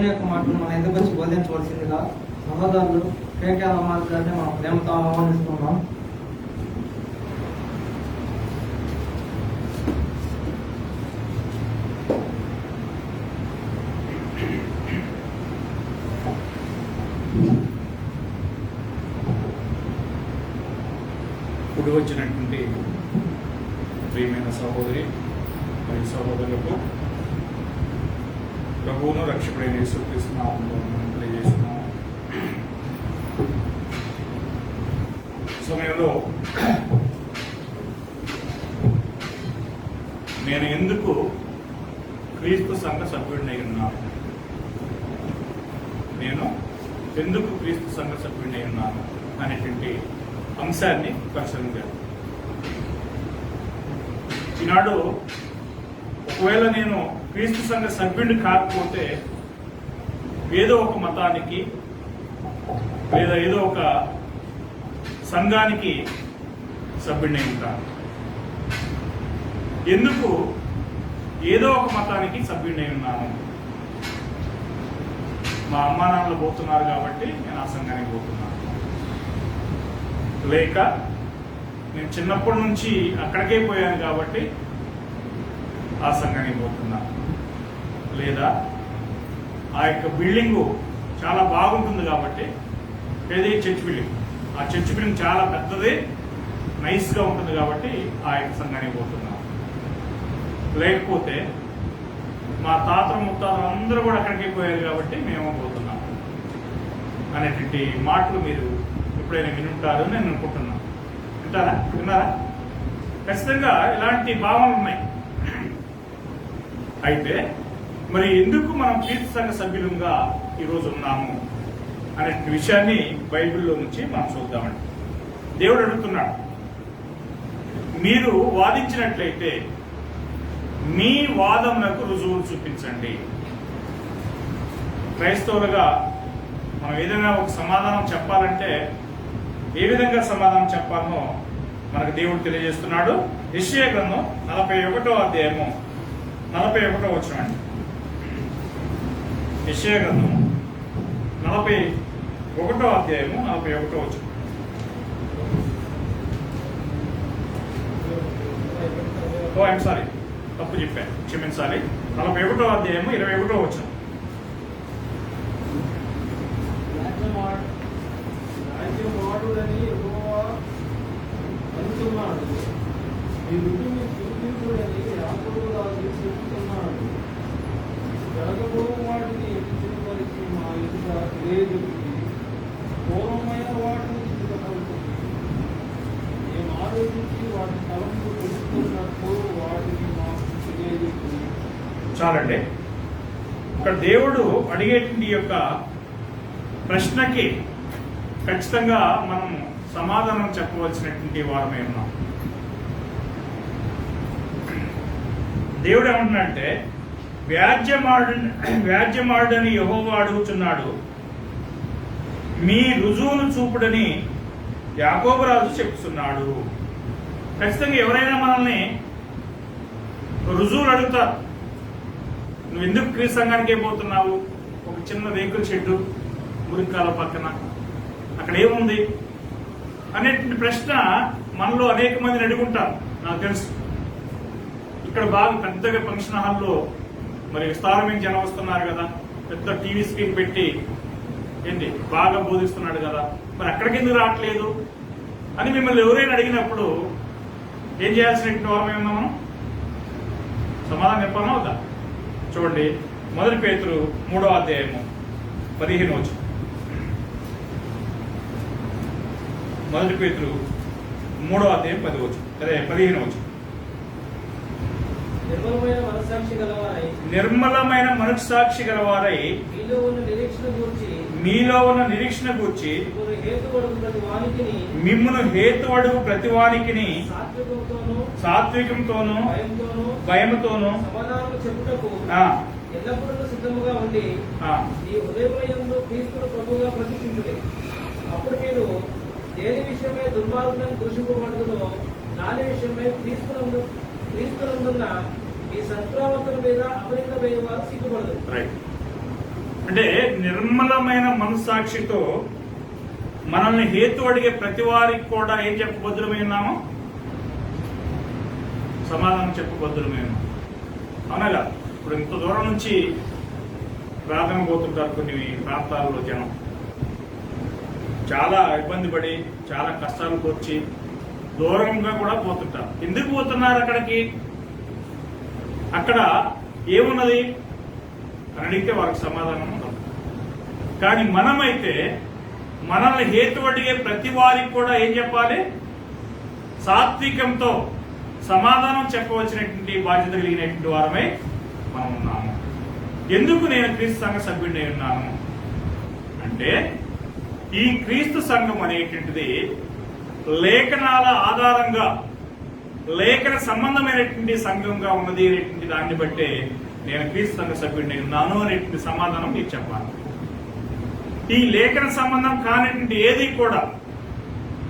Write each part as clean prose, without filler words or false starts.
దేవుని యొక్క మాటను మనం ఎందుకు వచ్చి బోధించవలసిందిగా సహోదరులు కేకే అమ్మాలి గారిని మనం ప్రేమతో ఆహ్వానిస్తున్నాం. ఇప్పుడు వచ్చినటువంటి ప్రియమైన సహోదరి మరియు సహోదరులకు ప్రభువును రక్షకుడైన యేసుక్రీస్తు నామములో తెలియజేస్తున్నాము. సమయంలో నేను ఎందుకు క్రీస్తు సంఘ సభ్యుడినై ఉన్నాను, నేను ఎందుకు క్రీస్తు సంఘ సభ్యుడినై ఉన్నాను అనేటువంటి అంశాన్ని పరిశీలించాను. ఈనాడు ఒకవేళ నేను క్రీస్తు సంఘ సభ్యుడిని కాకపోతే ఏదో ఒక మతానికి లేదా ఏదో ఒక సంఘానికి సభ్యుడినై ఉంటాను. ఎందుకు ఏదో ఒక మతానికి సభ్యుడినై ఉన్నాను? మా అమ్మా నాన్నలు పోతున్నారు కాబట్టి నేను ఆ సంఘానికి పోతున్నాను, లేక నేను చిన్నప్పటి నుంచి అక్కడికే పోయాను కాబట్టి ఆ సంఘానికి పోతున్నాను, లేదా ఆ యొక్క బిల్డింగు చాలా బాగుంటుంది కాబట్టి ఏది చర్చ్ బిల్డింగ్, ఆ చర్చ్ బిల్డింగ్ చాలా పెద్దది నైస్గా ఉంటుంది కాబట్టి ఆ యొక్క సంఘానికి పోతున్నాను, లేకపోతే మా తాతలు ముత్తాతలు అందరూ కూడా అక్కడికి పోయారు కాబట్టి మేము పోతున్నాం అనేటువంటి మాటలు మీరు ఎప్పుడైనా వినుంటారు నేను అనుకుంటున్నాను. విన్నారా? ఖచ్చితంగా ఇలాంటి భావనలు ఉన్నాయి. అయితే మరి ఎందుకు మనం క్రీస్తు సంఘ సభ్యులుగా ఈరోజు ఉన్నాము అనే విషయాన్ని బైబిల్లో నుంచి మనం చూద్దామండి. దేవుడు అడుగుతున్నాడు, మీరు వాదించినట్లయితే మీ వాదమునకు రుజువులు చూపించండి. క్రైస్తవులుగా మనం ఏదైనా ఒక సమాధానం చెప్పాలంటే ఏ విధంగా సమాధానం చెప్పాలనో మనకు దేవుడు తెలియజేస్తున్నాడు. యెషయా గ్రంథం 41వ అధ్యాయము 41వ వచనం అండి. యెషయా గ్రంథం 41వ అధ్యాయము 41వ వచనం. ఐఎమ్ సారీ, తప్పు చెప్పాను, క్షమించాలి. 41వ అధ్యాయము 21వ వచనం. చాలండి. ఇక్కడ దేవుడు అడిగేటువంటి యొక్క ప్రశ్నకి ఖచ్చితంగా మనం సమాధానం చెప్పవలసినటువంటి వారమే ఉన్నాం. దేవుడు ఏమంటున్నాడంటే, వ్యాజ్యమాడని యెహోవా అడుగుచున్నాడు, మీ రుజువును చూపుడని యాకోబు రాజు చెప్తున్నాడు. ఖచ్చితంగా ఎవరైనా మనల్ని రుజువులు అడుగుతారు. నువ్వు ఎందుకు క్రీస్తు సంఘానికి పోతున్నావు? ఒక చిన్న రేకుల షెడ్డు మురికాల పక్కన, అక్కడ ఏముంది అనేటువంటి ప్రశ్న మనలో అనేక మందిని అడుగుంటారు. నాకు తెలుసు, ఇక్కడ బాగా పెద్దగా ఫంక్షన్ హాల్లో మరి విస్తారమైన జనం వస్తున్నారు కదా, పెద్ద టీవీ స్క్రీన్ పెట్టి ఏంటి బాగా బోధిస్తున్నాడు కదా, మరి అక్కడికి ఎందుకు రావట్లేదు అని మిమ్మల్ని ఎవరైనా అడిగినప్పుడు ఏం చేయాల్సినటువంటి వారమే ఉన్నాం మనం? సమాధానం చెప్పాలా వద్దా? చూడండి, 1 పేతురు 3వ అధ్యాయము 15వ వచనం. 1 పేతురు 3వ అధ్యాయం 10వ వచనం, అదే 15వ వచనం. నిర్మలమైన మనస్సాక్షి గలవారై మీలో ఉన్న నిరీక్షణ గూర్చి మిమ్మును హేతువడుగు ప్రతివానికిని సాత్వికంతోనూ భయముతోనూ ఎల్లప్పుడూ సిద్ధముగా ఉండి ఈ హృదయములందు క్రీస్తును ప్రభువుగా ప్రతిష్ఠించుడి. అప్పుడు మీరు దేని విషయమై దుర్మార్గులను దూషింపబడుతుందో దాని విషయమై క్రీస్తునందున్న ఈ సత్ప్రవర్తన మీద అపరిత వేయవారు సిగ్గుపడదు. అంటే నిర్మలమైన మనస్సాక్షితో మనల్ని హేతు అడిగే ప్రతి వారికి కూడా ఏం చెప్పబద్దులమై ఉన్నాము? సమాధానం చెప్పబద్దులమై ఉన్నాము. అవునగా ఇప్పుడు ఇంత దూరం నుంచి ప్రార్థన పోతుంటారు కొన్ని ప్రాంతాల్లో జనం, చాలా ఇబ్బంది పడి చాలా కష్టాలు వచ్చి దూరంగా కూడా పోతుంటారు. ఎందుకు పోతున్నారు అక్కడికి? అక్కడ ఏమున్నది అని అడిగితే వారికి సమాధానం ఉండదు. కానీ మనమైతే మనల్ని హేతు అడిగే ప్రతి వారికి కూడా ఏం చెప్పాలి? సాత్వికంతో సమాధానం చెప్పవలసినటువంటి బాధ్యత కలిగినటువంటి వారమై మనం ఉన్నాము. ఎందుకు నేను క్రీస్తు సంఘ సభ్యుడిని ఉన్నాను అంటే, ఈ క్రీస్తు సంఘం అనేటువంటిది లేఖనాల ఆధారంగా లేఖన సంబంధమైనటువంటి సంఘంగా ఉన్నది అనేటువంటి దాన్ని బట్టే నేను క్రీస్తు సంఘ సభ్యుడిని ఉన్నాను అనేటువంటి సమాధానం మీకు చెప్పాలి. ఈ లేఖన సంబంధం కానిటువంటి ఏది కూడా,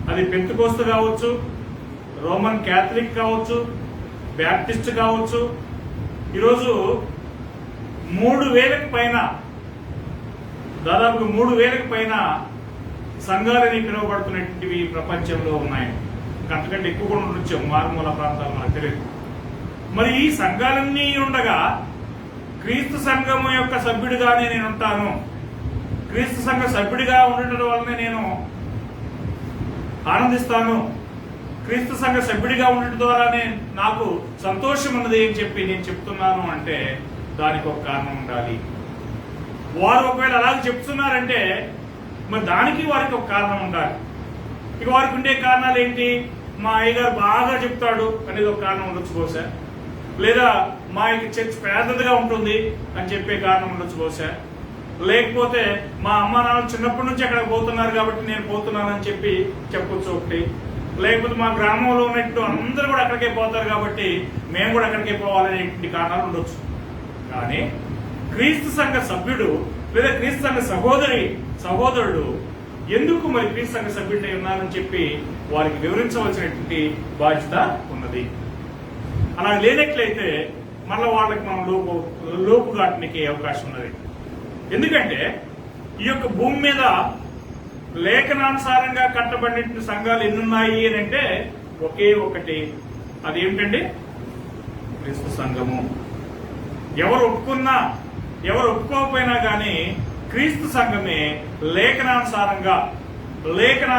అది పెంతెకోస్తు కావచ్చు, రోమన్ క్యాథలిక్ కావచ్చు, బ్యాప్టిస్ట్ కావచ్చు, ఈరోజు 3,000కి పైన, దాదాపు 3,000కి పైన సంఘాలని పిలువబడుతున్నటువంటివి ప్రపంచంలో ఉన్నాయి. అంతకంటే ఎక్కువ కూడా ఉండొచ్చు మారుమూల ప్రాంతాలు, మనకు తెలియదు. మరి ఈ సంఘాలన్నీ ఉండగా క్రీస్తు సంఘము యొక్క సభ్యుడిగానే నేను ఉంటాను, క్రీస్తు సంఘ సభ్యుడిగా ఉండటం వల్లనే నేను ఆనందిస్తాను, క్రీస్తు సంఘ సభ్యుడిగా ఉండటం ద్వారానే నాకు సంతోషం ఉన్నది అని చెప్పి నేను చెప్తున్నాను అంటే దానికి ఒక కారణం ఉండాలి. వారు ఒకవేళ అలాగే చెప్తున్నారంటే మరి దానికి వారికి ఒక కారణం ఉండాలి. ఇక వారికి ఉండే కారణాలు ఏంటి? మా అయ్యగారు బాగా చెప్తాడు అనేది ఒక కారణం ఉండొచ్చు బహుశా, లేదా మా చర్చ్ పేదదిగా ఉంటుంది అని చెప్పే కారణం ఉండొచ్చు బహుశా, లేకపోతే మా అమ్మ నాన్న చిన్నప్పటి నుంచి అక్కడికి పోతున్నారు కాబట్టి నేను పోతున్నానని చెప్పి చెప్పొచ్చు ఒకటి, లేకపోతే మా గ్రామంలో ఉన్నట్టు అందరూ కూడా అక్కడికే పోతారు కాబట్టి మేము కూడా అక్కడికే పోవాలనే కారణాలు ఉండొచ్చు. కానీ క్రీస్తు సంఘ సభ్యుడు లేదా క్రీస్తు సంఘ సహోదరుడు ఎందుకు మరి క్రీస్తు సంఘ సభ్యుడిని ఉన్నారని చెప్పి వారికి వివరించవలసినటువంటి బాధ్యత ఉన్నది. అలా లేనట్లయితే మళ్ళీ వాళ్ళకి మనం లోపుగాటనికి అవకాశం ఉన్నది. ఎందుకంటే ఈ యొక్క భూమి మీద లేఖనానుసారంగా కట్టబడిన సంఘాలు ఎన్నున్నాయి అని అంటే ఒకే ఒకటి, అదేమిటండి? క్రీస్తు సంఘము. ఎవరు ఒప్పుకున్నా ఎవరు ఒప్పుకోకపోయినా కానీ క్రీస్తు సంఘమే లేఖనానుసారంగా లేఖన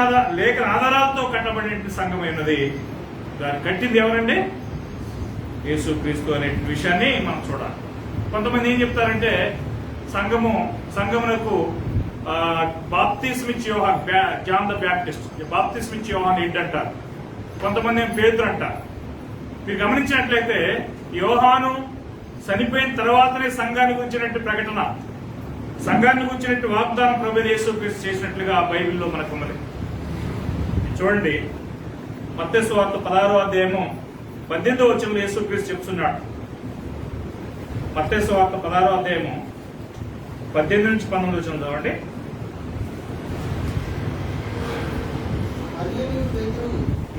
ఆధారాలతో కట్టబడిన సంఘమైనది. దాన్ని కట్టింది ఎవరండి? యేసు క్రీస్తు అనే విషయాన్ని మనం చూడాలి. కొంతమంది ఏం చెప్తారంటే సంఘమునకు బాప్తిస్మిచ్ యోహాన్, జాన్ ద బ్యాప్టిస్ట్, బాప్తిస్మిచ్ యోహాన్ ఏంటంటారు, కొంతమంది ఏం పేతురు అంటారు. మీరు గమనించినట్లయితే యోహాను చనిపోయిన తర్వాతనే సంఘానికి గురించినట్టు ప్రకటన, సంఘాన్ని గురించినట్టు వాగ్దానం ప్రభువైన యేసుక్రీస్తు చేసినట్లుగా బైబిల్లో మనకు ఉన్నది. చూడండి, మత్తయి సువార్త 16వ అధ్యాయము 18వ వచనంలో యేసుక్రీస్తు చెప్తున్నాడు. మత్తయి సువార్త 16వ అధ్యాయము 18 నుంచి 19 వచనం చదవండి.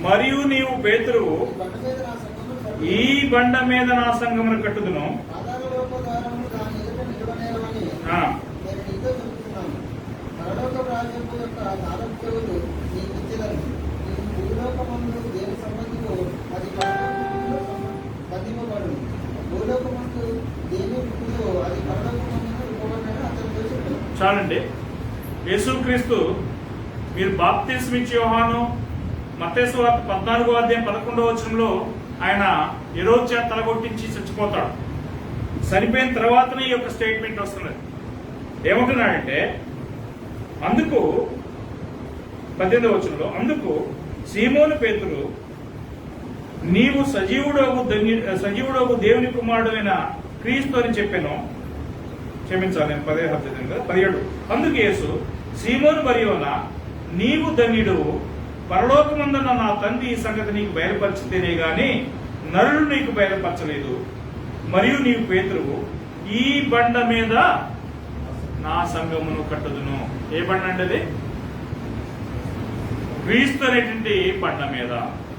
మరియు నీవు పేతురువు, ఈ బండ మీద నా సంఘమును కట్టుదును. చాలండి. యేసుక్రీస్తు మీరు బాప్తిస్మిచ్ యోహాను మత్తయి సువార్త 14వ అధ్యాయం 11వ వచనంలో ఆయన హేరోదు చేత తలగొట్టించి చచ్చిపోతాడు. చనిపోయిన తర్వాతనే ఈ యొక్క స్టేట్మెంట్ వస్తున్నది. ఏమంటున్నాడంటే, అందుకు 18వ వచనంలో, అందుకు సీమోను పేతురు, నీవు సజీవుడోగు దేవుని కుమారుడైన క్రీస్తు అని చెప్పాను. క్షమించాలి, నేను 17. అందుకు యేసు, సీమోను బరియోనా, నీవు ధన్యుడు, పరలోకమందున్న నా తండ్రి ఈ సంగతి నీకు బయలుపరిచితేనే గాని నరులు నీకు బయలుపరచలేదు. మరియు నీవు పేతురువు, ఈ బండ మీద నా సంఘమును కట్టుదును. ఏ బండ అంటే అది? క్రీస్తు అనేటువంటి బండ మీద.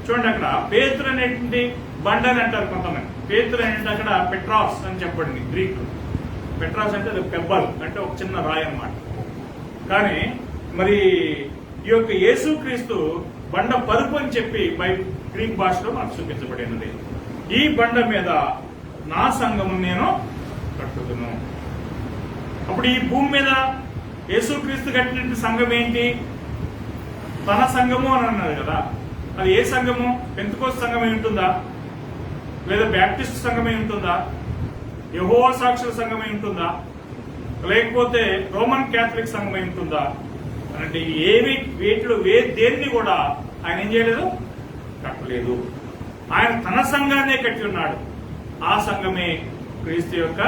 చూడండి, అక్కడ పేతురు అనేటువంటి బండ అని అంటారు కొంతమంది. పేతురు అనేటువంటి అక్కడ పెట్రాస్ అని చెప్పండి గ్రీక్. పెట్రాస్ అంటే అది పెబ్బల్ అంటే ఒక చిన్న రాయి అన్నమాట. కానీ మరి ఈ యొక్క యేసుక్రీస్తు బండ పరుపు అని చెప్పి గ్రీక్ భాషలో మనకు చూపించబడినది. ఈ బండ మీద నా సంఘము నేను కట్టుదును. అప్పుడు ఈ భూమి మీద యేసుక్రీస్తు కట్టిన సంఘం ఏంటి? తన సంఘము అని అన్నారు కదా. అది ఏ సంఘము? పెంతెకోస్తు సంఘమే ఉంటుందా, లేదా బ్యాప్టిస్ట్ సంఘమే ఉంటుందా, యెహోవా సాక్షుల సంఘమే ఉంటుందా, లేకపోతే రోమన్ క్యాథలిక్ సంఘమే ఉంటుందా అంటే వీటిలో దేన్ని కూడా ఆయన ఏం చేయలేదు, కట్టలేదు. ఆయన తన సంఘాన్నే కట్టి ఉన్నాడు. ఆ సంఘమే క్రీస్తు యొక్క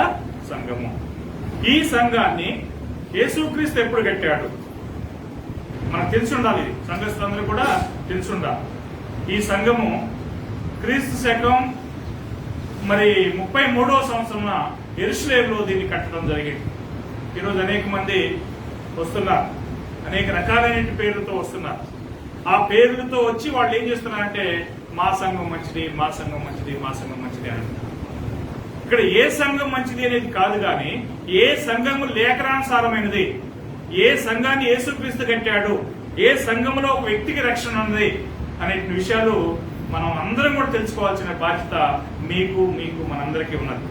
సంఘము. ఈ సంఘాన్ని యేసుక్రీస్తు ఎప్పుడు కట్టాడు మనకు తెలిసి ఉండాలి. సంఘస్థులందరూ కూడా తెలిసి ఉండాలి. ఈ సంఘము క్రీస్తు శకం 33వ సంవత్సరం యెరూషలేములో దీన్ని కట్టడం జరిగింది. ఈరోజు అనేక మంది వస్తున్నారు, అనేక రకాలైన పేర్లతో వస్తున్నారు. ఆ పేర్లతో వచ్చి వాళ్ళు ఏం చేస్తున్నారంటే మా సంఘం మంచిది, మా సంఘం మంచిది, మా సంఘం మంచిది అని. ఇక్కడ ఏ సంఘం మంచిది అనేది కాదు, కానీ ఏ సంఘము లేఖనానుసారమైనది, ఏ సంఘాన్ని యేసుక్రీస్తు కట్టాడు, ఏ సంఘంలో ఒక వ్యక్తికి రక్షణ ఉంది అనే విషయాలు మనం అందరం కూడా తెలుసుకోవాల్సిన బాధ్యత మీకు మనందరికీ ఉన్నది.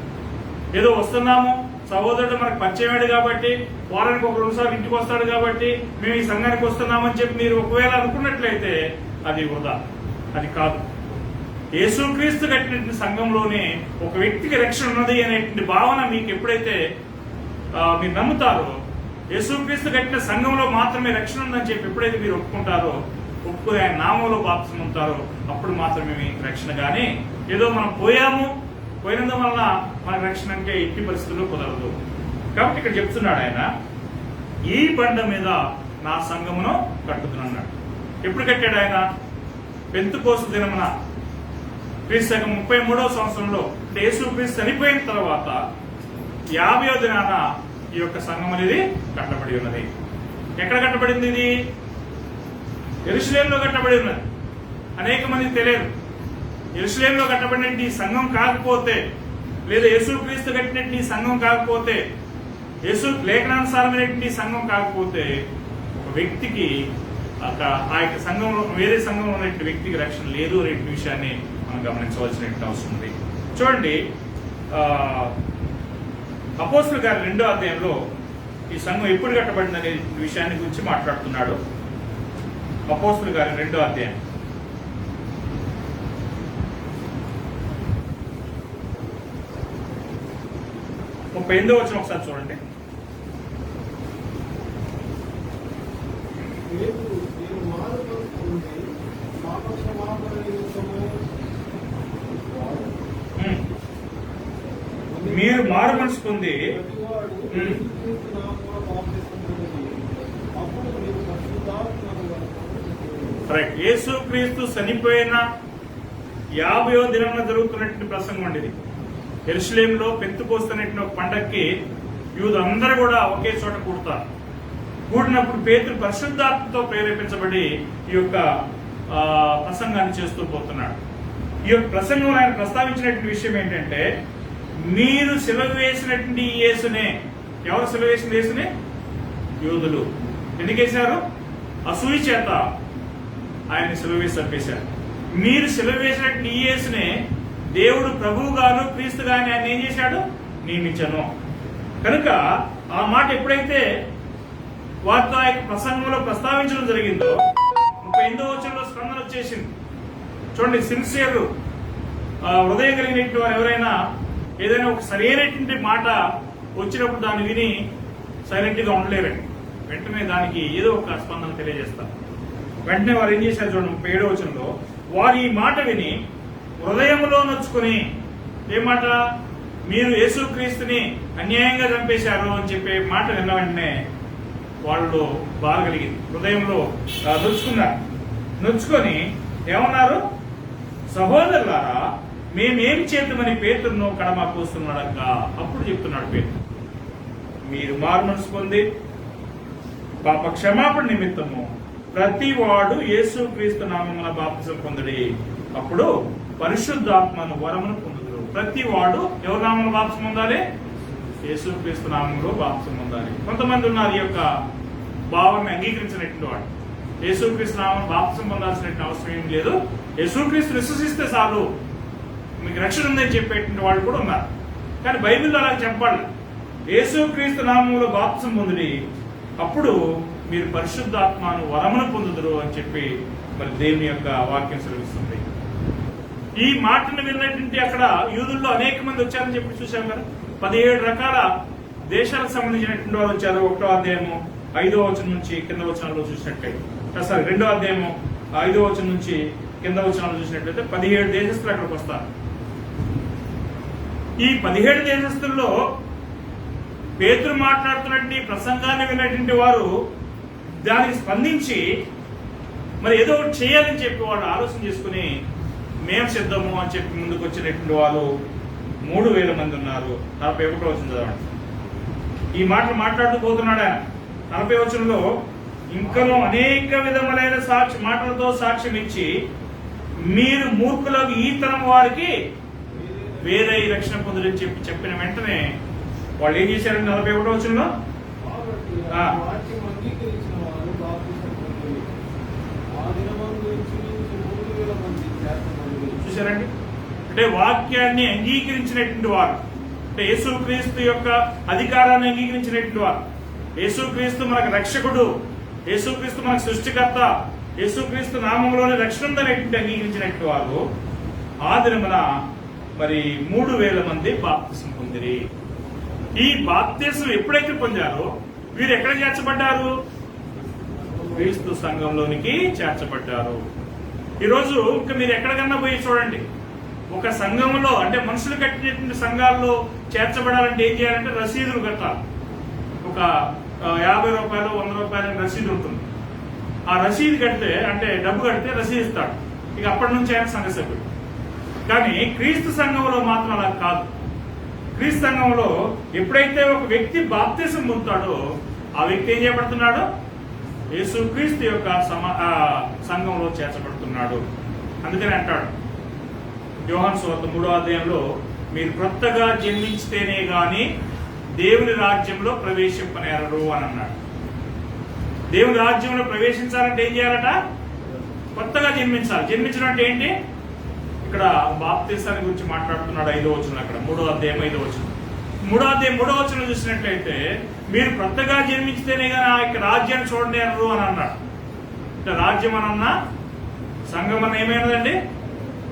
ఏదో వస్తున్నాము, సహోదరుడు మనకు పరిచయమేడు కాబట్టి, వారానికి ఒక 2 సార్లు ఇంటికి వస్తాడు కాబట్టి మేము ఈ సంఘానికి వస్తున్నామని చెప్పి మీరు ఒకవేళ అనుకున్నట్లయితే అది వృధా, అది కాదు. యేసుక్రీస్తు కట్టిన సంఘంలోనే ఒక వ్యక్తికి రక్షణ ఉన్నది అనేటువంటి భావన మీకు ఎప్పుడైతే మీరు నమ్ముతారో, యేసుక్రీస్తు కట్టిన సంఘంలో మాత్రమే రక్షణ ఉందని చెప్పి ఎప్పుడైతే మీరు ఒప్పుకుంటారో, ఒప్పుకుని ఆయన నామంలో బాప్తిసం ఉంటారో, అప్పుడు మాత్రమే మీకు రక్షణ. కానీ ఏదో మనం పోయినందువలన మనకు రక్షణ అంటే ఎట్టి పరిస్థితుల్లో కుదరదు. కాబట్టి ఇక్కడ చెప్తున్నాడు ఆయన, ఈ బండ మీద నా సంఘమును కట్టుతున్నాడు. ఎప్పుడు కట్టాడు ఆయన? పెంతెకోస్తు దినమున క్రీస్తు శకం 33వ సంవత్సరంలో, అంటే యేసుక్రీస్తు చనిపోయిన తర్వాత 50వ దినాన ఈ యొక్క సంఘం అనేది కట్టబడి ఉన్నది. ఎక్కడ కట్టబడింది? ఇది యెరూషలేములో కట్టబడి ఉన్నది. అనేక మందికి తెలియదు. యెరూషలేములో కట్టబడినట్టు ఈ సంఘం కాకపోతే, లేదా యేసుక్రీస్తు కట్టినట్టు ఈ సంఘం కాకపోతే, లేఖనానుసారమైనటువంటి సంఘం కాకపోతే ఒక వ్యక్తికి ఆ యొక్క సంఘంలో వేరే సంఘంలో ఉన్నటువంటి వ్యక్తికి రక్షణ లేదు అనే విషయాన్ని మనం గమనించవలసిన అవసరం ఉంది. చూడండి, అపోస్తలుల కార్యాలు 2వ అధ్యాయంలో ఈ సంఘం ఎప్పుడు కట్టబడింది అనే విషయాన్ని గురించి మాట్లాడుతున్నాడు. అపోస్తలుల కార్యాలు 2వ అధ్యాయం 38వ వచనం ఒకసారి చూడండి. మీరు మారు మనసు పొంది యేసుక్రీస్తు చనిపోయిన 50వ దినంలో జరుగుతున్నటువంటి ప్రసంగం అండి ఇది. యెరూషలేములో పెంతెకోస్తు అనేటువంటి ఒక పండక్కి యూదులందరూ కూడా ఒకే చోట కూడతారు. కూడినప్పుడు పేతురు పరిశుద్ధాత్మతో ప్రేరేపించబడి ఈ యొక్క ప్రసంగాన్ని చేస్తూ పోతున్నాడు. ఈ యొక్క ప్రసంగంలో ఆయన ప్రస్తావించినటువంటి విషయం ఏంటంటే, మీరు సిలువ వేసినటువంటి యేసునే. ఎవరు సిలువ వేసిన యేసునే? యూదులు. ఎందుకు వేశారు? అసూయ చేత ఆయన సిలువ వేసి చంపేశారు. మీరు సిలువ వేసినటువంటి ఈ యేసునే దేవుడు ప్రభువు గాను క్రీస్తు గాని ఆయన ఏం చేశాడు? నియమించను. కనుక ఆ మాట ఎప్పుడైతే వారితో ఆ యొక్క ప్రసంగంలో ప్రస్తావించడం జరిగిందో 38వ వచనంలో స్పందన వచ్చేసింది. చూడండి, సిన్సియర్ హృదయం కలిగినటువంటి వారు ఎవరైనా ఏదైనా ఒక సరైనటువంటి మాట వచ్చినప్పుడు దాన్ని విని సైలెంట్ గా ఉండలేరండి. వెంటనే దానికి ఏదో ఒక స్పందన తెలియజేస్తారు. వెంటనే వారు ఏం చేశారు చూడండి, 37వ వచనంలో, వారు ఈ మాట విని హృదయంలో నొచ్చుకుని, ఏ మాట? మీరు యేసుక్రీస్తుని అన్యాయంగా చంపేశారు అని చెప్పే మాట విన్న వెంటనే వాళ్ళు బాధ కలిగింది, హృదయంలో నొచ్చుకొని ఏమన్నారు? సహోదరులారా, మేమేం చేద్దామని పేతురును కడమ కోస్తున్నాడక. అప్పుడు చెప్తున్నాడు పేతురు, మీరు మారు మనసు పొంది పాప క్షమాపణ నిమిత్తము ప్రతి వాడు యేసుక్రీస్తు నామమున బాప్తిసం పొందుడి, అప్పుడు పరిశుద్ధాత్మను వరమును పొందుదురు. ప్రతి వాడు ఎవరి నామమున బాప్తిసం పొందాలి? యేసుక్రీస్తు నామంలో బాప్తిసం పొందాలి. కొంతమంది ఉన్నారు ఈ యొక్క భావాన్ని అంగీకరించినటువంటి వాడు. యేసుక్రీస్తు నామం బాప్తిసం పొందాల్సిన అవసరం ఏం లేదు, యేసుక్రీస్తు విశ్వసిస్తే చాలు మీకు రక్షణ ఉందని చెప్పేటువంటి వాళ్ళు కూడా ఉన్నారు. కానీ బైబిల్లో అలా చెప్పాలి, యేసుక్రీస్తు నామంలో బాప్తిసం పొందుడి, అప్పుడు మీరు పరిశుద్ధాత్మను వరమును పొందుదురు అని చెప్పి మరి దేవుని యొక్క వాక్యం సెలవిస్తుంది. ఈ మాటను విన్నటువంటి అక్కడ యూదుల్లో అనేక మంది వచ్చారని చెప్పి చూసాం కదా. 17 రకాల దేశాలకు సంబంధించినటువంటి వారు వచ్చారు. 1వ అధ్యాయము 5వ వచనం నుంచి కింద వచనాల్లో చూసినట్లయితే, సారీ 2వ అధ్యాయము 5వ వచనం నుంచి కింద వచనాల్లో చూసినట్లయితే 17 దేశస్తులు అక్కడికి వస్తారు. ఈ 17 దేశస్తుల్లో పేతురు మాట్లాడుతున్నటువంటి ప్రసంగాన్ని విన్నటువంటి వారు దానికి స్పందించి మరి ఏదో ఒకటి చేయాలని చెప్పి వాళ్ళు ఆలోచన చేసుకుని మేము సిద్ధము అని చెప్పి ముందుకు వచ్చినటువంటి వాళ్ళు 3000 మంది ఉన్నారు. 41వ వచనం చదవండి. ఈ మాటలు మాట్లాడుతూ పోతున్నాడు ఆయన. 40వ వచనంలో ఇంకనూ అనేక విధములైన మాటలతో సాక్ష్యం ఇచ్చి మీరు మూర్ఖులకు ఈ తరం వారికి వేరే రక్షణ పొందులని చెప్పిన వెంటనే వాళ్ళు ఏం చేశారంటే 41వ వచనంలో చూశారండి. అంటే వాక్యాన్ని అంగీకరించినటువంటి వారు, అంటే యేసుక్రీస్తు యొక్క అధికారాన్ని అంగీకరించినటువంటి వారు, యేసుక్రీస్తు మనకు రక్షకుడు, యేసుక్రీస్తు మనకు సృష్టికర్త, యేసుక్రీస్తు నామంలోనే రక్షణ ఉందనేటువంటి అంగీకరించినటువంటి వారు ఆ దినమున మరి 3000 మంది బాప్తిసం పొందిరి. ఈ బాప్తిసం ఎప్పుడైతే పొందారో వీరు ఎక్కడ చేర్చబడ్డారు? క్రీస్తు సంఘంలోనికి చేర్చబడ్డారు. ఈరోజు ఇంకా మీరు ఎక్కడికన్నా పోయి చూడండి, ఒక సంఘంలో అంటే మనుషులు కట్టినటువంటి సంఘాల్లో చేర్చబడాలంటే ఏం చేయాలంటే రసీదులు కట్టాలి. ఒక 50 రూపాయలు 100 రూపాయలు రసీదు ఉంటుంది. ఆ రసీదు కడితే అంటే డబ్బు కడితే రసీదు ఇస్తాడు. ఇక అప్పటి నుంచి ఆయన సంఘ సభ్యుడు. కానీ క్రీస్తు సంఘంలో మాత్రం అలా కాదు. క్రీస్తు సంఘంలో ఎప్పుడైతే ఒక వ్యక్తి బాప్తిసం పొందుతాడో ఆ వ్యక్తి ఏం చేయబడుతున్నాడు? యేసుక్రీస్తు యొక్క సంఘంలో చేర్చబడుతున్నాడు. అందుకని అంటాడు యోహాను సువార్త 3వ అధ్యాయంలో, మీరు కొత్తగా జన్మించితేనే గాని దేవుని రాజ్యంలో ప్రవేశింపనేరరు అని అన్నాడు. దేవుని రాజ్యంలో ప్రవేశించాలంటే ఏం చేయాలట? కొత్తగా జన్మించాలి. జన్మించడం అంటే ఏంటి? ఇక్కడ బాప్తిసాన్ని గురించి మాట్లాడుతున్నాడు 5వ వచనం. అక్కడ 3వ అధ్యాయం 5వ వచనం. 3వ అధ్యాయం 3వ వచనం చూసినట్లయితే మీరు కొత్తగా జన్మించితేనే కానీ ఆ యొక్క రాజ్యాన్ని చూడలేరు అని అన్నాడు. అంటే రాజ్యం అనన్నా సంఘం అని ఏమైనదండి?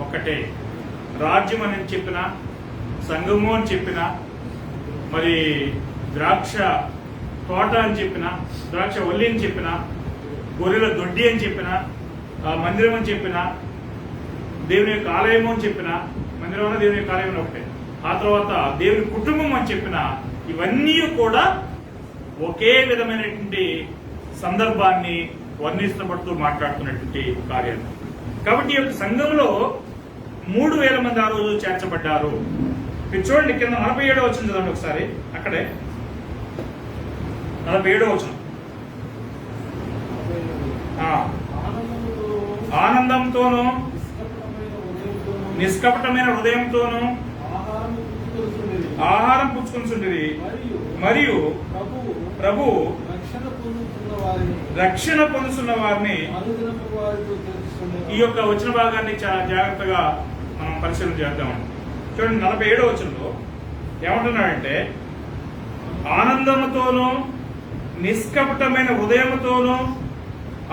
ఒక్కటే. రాజ్యం అని చెప్పిన, సంఘము అని చెప్పిన, మరి ద్రాక్ష తోట అని చెప్పిన, ద్రాక్ష వల్లి అని చెప్పిన, గొర్రెల దొడ్డి అని చెప్పిన, మందిరం అని చెప్పిన, దేవుని యొక్క ఆలయం అని చెప్పిన, మందిరం దేవుని యొక్క ఆలయం ఒకటే. ఆ తర్వాత దేవుని కుటుంబం అని చెప్పిన, ఇవన్నీ కూడా ఒకే విధమైనటువంటి సందర్భాన్ని వర్ణిస్తబడుతూ మాట్లాడుతున్నటువంటి కార్యాలు. కాబట్టి ఈ యొక్క సంఘంలో 3000 మంది ఆ రోజు చేర్చబడ్డారు. మీరు చూడండి కింద 47వ వచనం చదవండి ఒకసారి. అక్కడే 47వ వచనం. ఆనందంతోనూ నిష్కపటమైన హృదయంతోనూ ఆహారం పుచ్చుకుంటుండేది, మరియు ప్రభు రక్షణ పొందుతున్న వారిని. ఈ యొక్క వచన భాగాన్ని చాలా జాగ్రత్తగా మనం పరిశీలన చేద్దామండి. చూడండి 47వ వచనంలో ఏమంటున్నాడంటే, ఆనందముతోనూ నిష్కపటమైన హృదయముతోనూ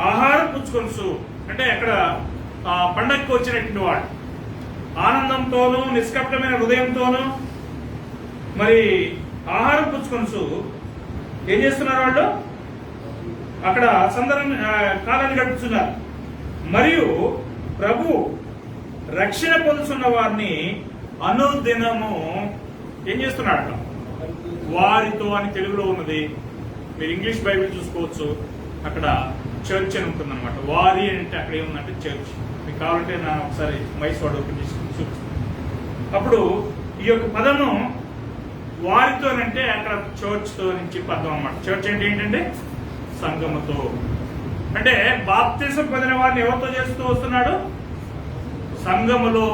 ఆహారం పుచ్చుకొనుచు. అంటే అక్కడ పండగకి వచ్చినటువంటి వాడు ఆనందంతోనూ నిష్కపటమైన హృదయంతోనూ మరి ఆహారం పుచ్చుకొనుచు ఏం చేస్తున్నారు? వాళ్ళు అక్కడ కాలాన్ని గడుపుతున్నారు. మరియు ప్రభు రక్షణ పొందుతున్న వారిని అనుదినము ఏం చేస్తున్నాడు? వారితో అని తెలుగులో ఉన్నది. మీరు ఇంగ్లీష్ బైబిల్ చూసుకోవచ్చు. అక్కడ చర్చ్ అని ఉంటుంది అనమాట. వారి అంటే అక్కడ ఏముందంటే చర్చ్. మీకు కావాలంటే నేను ఒకసారి మైసూర్ ఓపెన్ చేసి చూపిస్తాను. అప్పుడు ఈ యొక్క పదము వారితో అంటే అక్కడ చర్చ్తో నుంచి పదం అనమాట. చర్చ్ అంటే ఏంటంటే సంఘముతో. అంటే బాప్తిసం పొందిన వారిని ఎవరితో చేస్తూ వస్తున్నాడు? సంఘములో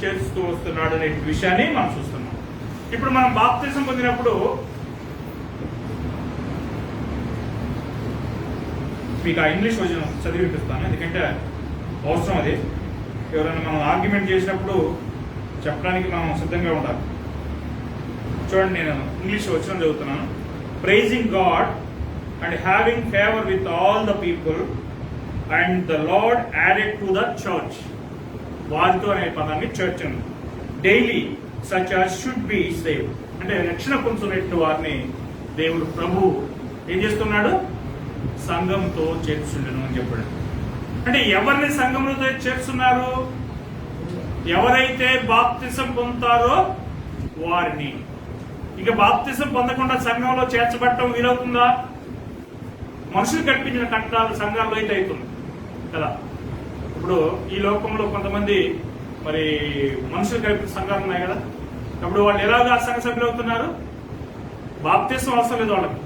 చేస్తూ వస్తున్నాడు అనే విషయాన్ని మనం చూస్తున్నాం. ఇప్పుడు మనం బాప్తిజం పొందినప్పుడు మీకు ఆ ఇంగ్లీష్ వర్జన్ చదివి వినిపిస్తాను, ఎందుకంటే అవసరం అది. ఎవరైనా మనం ఆర్గ్యుమెంట్ చేసినప్పుడు చెప్పడానికి మనం సిద్ధంగా ఉండాలి. చూడండి, నేను ఇంగ్లీష్ వచనం చదువుతున్నాను. Pricing God and having favour with all the people and the lord added to the church. వారితో అనే పదాన్ని చర్చ్ అని. Daily such as should be save, అంటే రక్షణ పొందుతున్నట్టు వారిని దేవుడు ప్రభు ఏం చేస్తున్నాడు? సంఘంతో చేర్చుండను అని చెప్పాడు. అంటే ఎవరిని సంఘంలో చేర్చున్నారు? ఎవరైతే బాప్తిసం పొందుతారో వారిని. ఇక బాప్తిసం పొందకుండా సంఘంలో చేర్చబడటం వీలవుతుందా? మనుషులు కల్పించిన కట్టాలు సంఘాల్లో అయితే అవుతుంది కదా. ఇప్పుడు ఈ లోకంలో కొంతమంది మరి మనుషులు కల్పించిన సంఘాలు ఉన్నాయి కదా. అప్పుడు వాళ్ళు ఎలాగా సంఘ సభ్యులు అవుతున్నారు? బాప్తిసం అవసరం లేదు వాళ్ళకి,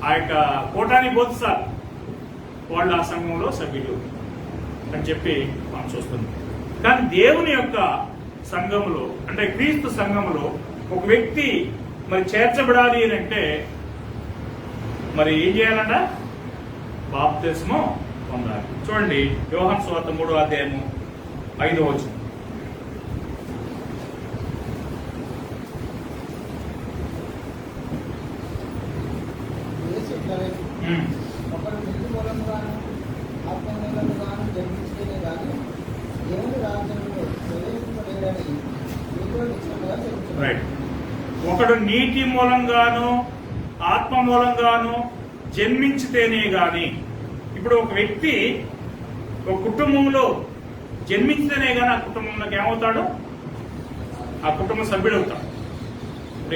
ఆ యొక్క కోటాన్ని బోధిస్తారు, వాళ్ళు ఆ సంఘంలో సభ్యులు అని చెప్పి మనం చూస్తున్నాం. కానీ దేవుని యొక్క సంఘంలో, అంటే క్రీస్తు సంఘంలో ఒక వ్యక్తి మరి చేర్చబడాలి అని అంటే మరి ఏం చేయాలంట? బాప్తిస్మం పొందాలి. చూడండి, యోహాను సువార్త 3వ అధ్యాయము 5వ వచనం. ఒకరు నీటి మూలంగాను ఆత్మమూలంగాను జన్మించడమే కానీ దేవుని రాజ్యంలో ప్రవేశించలేడని మీతో నిశ్చయంగా చెబుతున్నాను. రైట్. ఒకడు నీటి మూలంగాను ఆత్మ మూలంగాను జన్మించితేనే గాని, ఇప్పుడు ఒక వ్యక్తి ఒక కుటుంబంలో జన్మించితేనే గాని ఆ కుటుంబంలోకి ఏమవుతాడు? ఆ కుటుంబ సభ్యుడు అవుతాడు.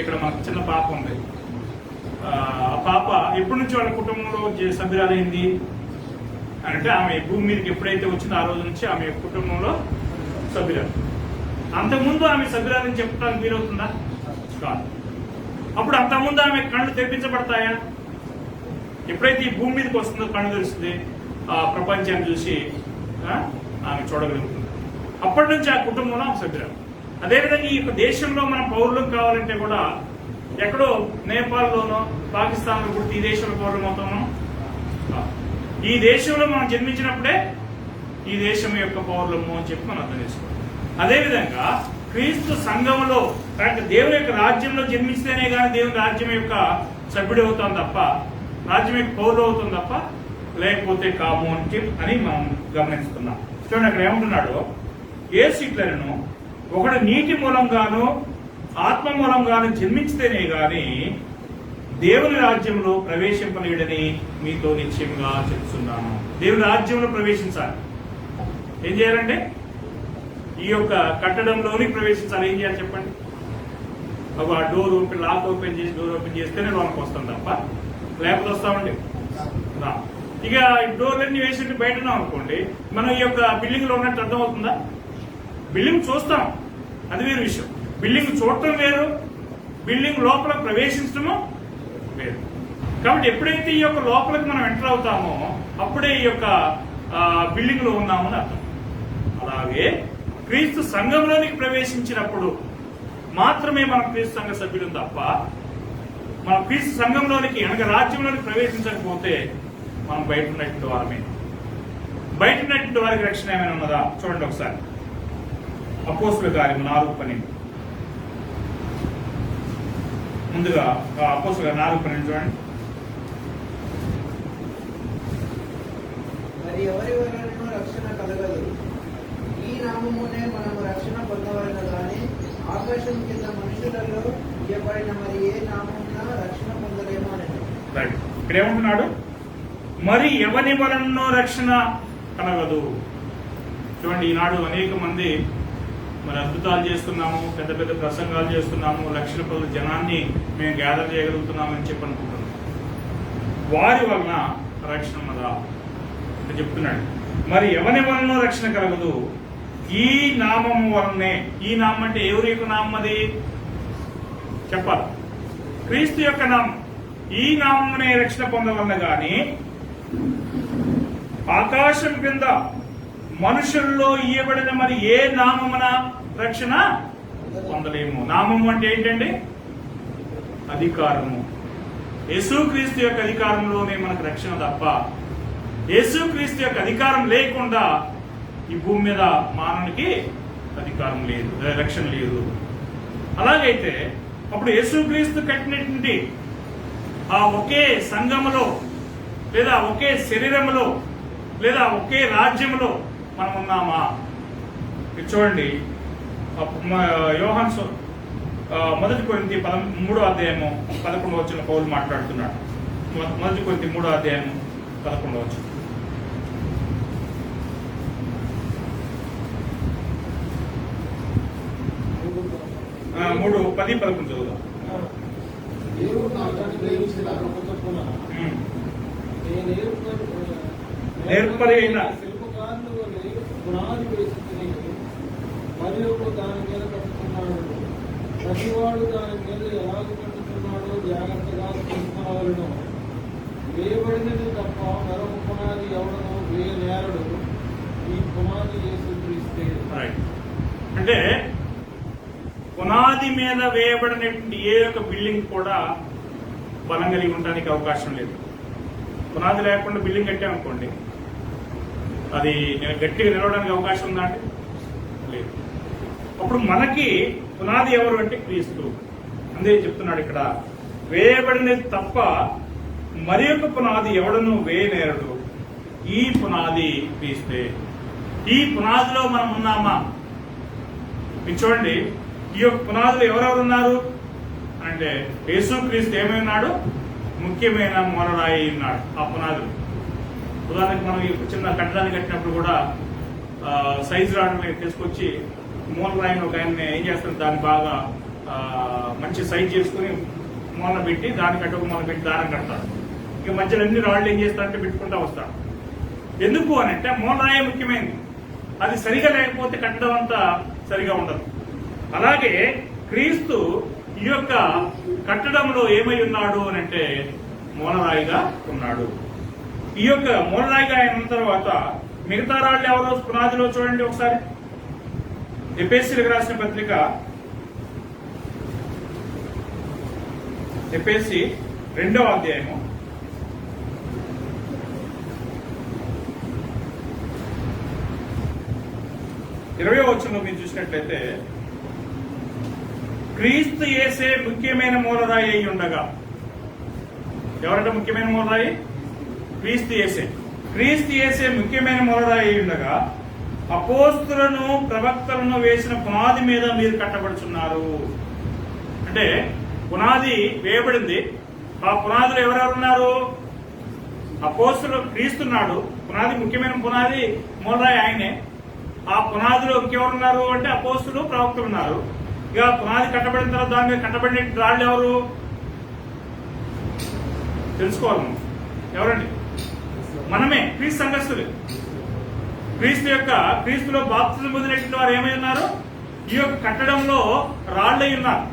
ఇక్కడ మనకు చిన్న పాప ఉంది. ఆ పాప ఎప్పటి నుంచి వాళ్ళ కుటుంబంలో సభ్యురాలైంది అంటే ఆమె భూమి మీదకి ఎప్పుడైతే వచ్చిందో ఆ రోజు నుంచి ఆమె కుటుంబంలో సభ్యురాలు. అంతకుముందు ఆమె సభ్యురాలని చెప్పడానికి వీలవుతుందా? కాదు. అప్పుడు అంతకుముందు ఆమె కళ్ళు తెప్పించబడతాయా? ఎప్పుడైతే ఈ భూమి మీదకి వస్తుందో కళ్ళు తెలుస్తుంది, ఆ ప్రపంచాన్ని చూసి ఆమె చూడగలుగుతుంది. అప్పటి నుంచి ఆ కుటుంబంలో ఆమె సభ్యురాలు. అదేవిధంగా ఈ యొక్క దేశంలో మనం పౌరులకు కావాలంటే కూడా ఎక్కడో నేపాల్లోనో పాకిస్తాన్లో కూడా ఈ దేశంలో పౌరులు అవుతామో, ఈ దేశంలో మనం జన్మించినప్పుడే ఈ దేశం యొక్క పౌరులము అని చెప్పి మనం అర్థం చేసుకోవాలి. అదేవిధంగా క్రీస్తు సంఘంలో దేవుని యొక్క రాజ్యంలో జన్మిస్తేనే కానీ దేవుని రాజ్యం యొక్క సభ్యుడు అవుతాం తప్ప, రాజ్యం యొక్క పౌరులు అవుతాం తప్ప, లేకపోతే కాము అని మనం గమనిస్తున్నాం. చూడండి, అక్కడ ఏమంటున్నాడు? యేసు ఇట్లను ఒకడు నీటి మూలంగాను ఆత్మ మూలంగాను జన్మించితేనే గాని దేవుని రాజ్యంలో ప్రవేశింపలేడని మీతో నిశ్చయంగా చెప్తున్నాను. దేవుని రాజ్యంలో ప్రవేశించాలి. ఏం చేయాలంటే ఈ యొక్క కట్టడంలోని ప్రవేశించాలి. ఏం చేయాలి చెప్పండి? ఆ డోర్ ఓపెన్, లాక్ ఓపెన్ చేసి డోర్ ఓపెన్ చేస్తేనే లోనికి వస్తాం తప్ప లేకపోతే వస్తామండి రా. ఇక డోర్లన్నీ వేసి బయటనే అనుకోండి, మనం ఈ యొక్క బిల్డింగ్ లో ఉన్నట్టు అర్థమవుతుందా? బిల్డింగ్ చూస్తాం, అది వేరు విషయం. బిల్డింగ్ చూడటం వేరు, బిల్డింగ్ లోపల ప్రవేశించడము వేరు. కాబట్టి ఎప్పుడైతే ఈ యొక్క లోపలికి మనం ఎంటర్ అవుతామో అప్పుడే ఈ యొక్క బిల్డింగ్ లో ఉన్నామని అర్థం. అలాగే క్రీస్తు సంఘంలోనికి ప్రవేశించినప్పుడు మాత్రమే మనం క్రీస్తు సంఘ సభ్యులు తప్ప, మనం క్రీస్తు సంఘంలోనికి అనగా రాజ్యంలోనికి ప్రవేశించకపోతే మనం బయట ఉన్నటువంటి వారమే. బయట ఉన్నటువంటి వారికి రక్షణ ఏమైనా ఉన్నదా? చూడండి ఒకసారి, అపోస్తుల కార్యం 4:12. ముందుగా అపోస్తుల 4:12 చూడండి. మరి ఎవరి వలన రక్షణ కలగదు, ఈ నామమునే మనము రక్షణ పొందవలన గాని ఆకాశం కింద మనుషులలో ఇవ్వబడిన మరి ఏ నామమున రక్షణ పొందలేమో అని. రైట్. ఇక్కడ ఏమంటున్నాడు? మరి ఎవరి వలన రక్షణ కలగదు. చూడండి, ఈనాడు అనేక మంది మరి అద్భుతాలు చేస్తున్నాము, పెద్ద పెద్ద ప్రసంగాలు చేస్తున్నాము, లక్షల కొద్ది జనాన్ని మేము గ్యాదర్ చేయగలుగుతున్నామని చెప్పి అనుకుంటున్నాం. వారి వలన రక్షణ ఉన్నదా అని చెప్తున్నాడు. మరి ఎవరి వలన రక్షణ కలగదు, ఈ నామము వలనే. ఈ నామం అంటే ఎవరి యొక్క నామం? అది చెప్పాలి, క్రీస్తు యొక్క నామం. ఈ నామమునే రక్షణ పొందవలన గాని ఆకాశం కింద మనుషుల్లో ఇయ్యబడిన మరి ఏ నామమున రక్షణ పొందలేము. నామము అంటే ఏంటండి? అధికారము. యేసుక్రీస్తు యొక్క అధికారంలోనే మనకు రక్షణ తప్ప యేసుక్రీస్తు యొక్క అధికారం లేకుండా ఈ భూమి మీద మానవునికి అధికారం లేదు, రక్షణ లేదు. అలాగైతే అప్పుడు యేసుక్రీస్తు కట్టినటువంటి ఆ ఒకే సంఘములో లేదా ఒకే శరీరములో లేదా ఒకే రాజ్యములో మనం ఉన్నామా? చూడండి, యోహాను మొదటి కొరింథీ 3వ అధ్యాయము 11వ వచనం పౌలు మాట్లాడుతున్నాడు. మొదటి కొరింథీ 3వ అధ్యాయము 11వ వచనం. మూడు 10-11 చదువుదాం. దేవుడు నాకు ప్రేమించిన చొప్పున నేర్పరి అయిన శిల్పకారులు పునాది వేసుకుని మరియు దాని మీద కట్టుకున్నాడు. ప్రతివాడు దాని మీద ఎలాగ కట్టుకున్నాడో జాగ్రత్తగా చూసుకోవాలను. వేయబడినది తప్ప మరొక పునాది ఎవడనో వేయనేరడు. ఈ పునాది యేసుక్రీస్తే. అంటే పునాది మీద వేయబడినటువంటి ఏ ఒక్క బిల్డింగ్ కూడా బలం కలిగి ఉండడానికి అవకాశం లేదు. పునాది లేకుండా బిల్డింగ్ కట్టామనుకోండి, అది గట్టిగా నిలవడానికి అవకాశం ఉందా అంటే లేదు. అప్పుడు మనకి పునాది ఎవరు అంటే క్రీస్తు. అందే చెప్తున్నాడు ఇక్కడ, వేయబడినది తప్ప మరి ఒక పునాది ఎవడను వేయనేరడు. ఈ పునాది క్రీస్తే. ఈ పునాదిలో మనం ఉన్నామా? మీరు చూడండి, ఈ యొక్క పునాదులు ఎవరెవరు ఉన్నారు అంటే యేసుక్రీస్తు ఏమైనాడు? ముఖ్యమైన మూలరాయి ఉన్నాడు. ఆ పునాదులు ఉదాహరణకి మనం చిన్న కట్టడాన్ని కట్టినప్పుడు కూడా సైజు రావడం తీసుకొచ్చి మూలరాయిని ఒక ఆయన ఏం చేస్తారు, దాన్ని బాగా మంచి సైజ్ చేసుకుని మూల పెట్టి దాన్ని కట్టక మూల పెట్టి దారం కడతాడు. ఇక మధ్యలో అన్ని రాళ్ళు ఏం చేస్తారంటే పెట్టుకుంటా వస్తాడు. ఎందుకు అని అంటే మూలరాయి ముఖ్యమైనది. అది సరిగా లేకపోతే కట్టడం అంతా సరిగా ఉండదు. అలాగే క్రీస్తు ఈ యొక్క కట్టడంలో ఏమై ఉన్నాడు అని అంటే మూలరాయిగా ఉన్నాడు. ఈ యొక్క మూలరాయిగా అయిన తర్వాత మిగతా రాళ్ళు ఎవరో పునాదిలో చూడండి ఒకసారి. ఎఫెసీయులకు రాసిన పత్రిక ఎఫెసీ 2వ అధ్యాయము 20వ వచనంలో మీరు చూసినట్లయితే, క్రీస్తు యేసే ముఖ్యమైన మూలరాయి అయి ఉండగా. ఎవరంటే ముఖ్యమైన మూలరాయి? క్రీస్తు యేసే. క్రీస్తు యేసే ముఖ్యమైన మూలరాయి అయి ఉండగా అపోస్తులను ప్రవక్తలను వేసిన పునాది మీద మీరు కట్టబడుచున్నారు. అంటే పునాది వేయబడింది. ఆ పునాదులు ఎవరెవరున్నారు? అపోస్తులు క్రీస్తున్నాడు. పునాది ముఖ్యమైన పునాది మూలరాయి ఆయనే. ఆ పునాదిలో ఇంకెవరున్నారు అంటే అపోస్తులు ప్రవక్తలు ఉన్నారు. ఇక పునాది కట్టబడిన తర్వాత దాని మీద కట్టబడిన రాళ్ళు ఎవరు తెలుసుకోవాలి మనం. ఎవరండి? మనమే, క్రీస్తు సంఘస్థులు. క్రీస్తులో బాప్తిజం పొందినటువంటి వారు ఏమై ఉన్నారు? ఈ యొక్క కట్టడంలో రాళ్ళై ఉన్నారు.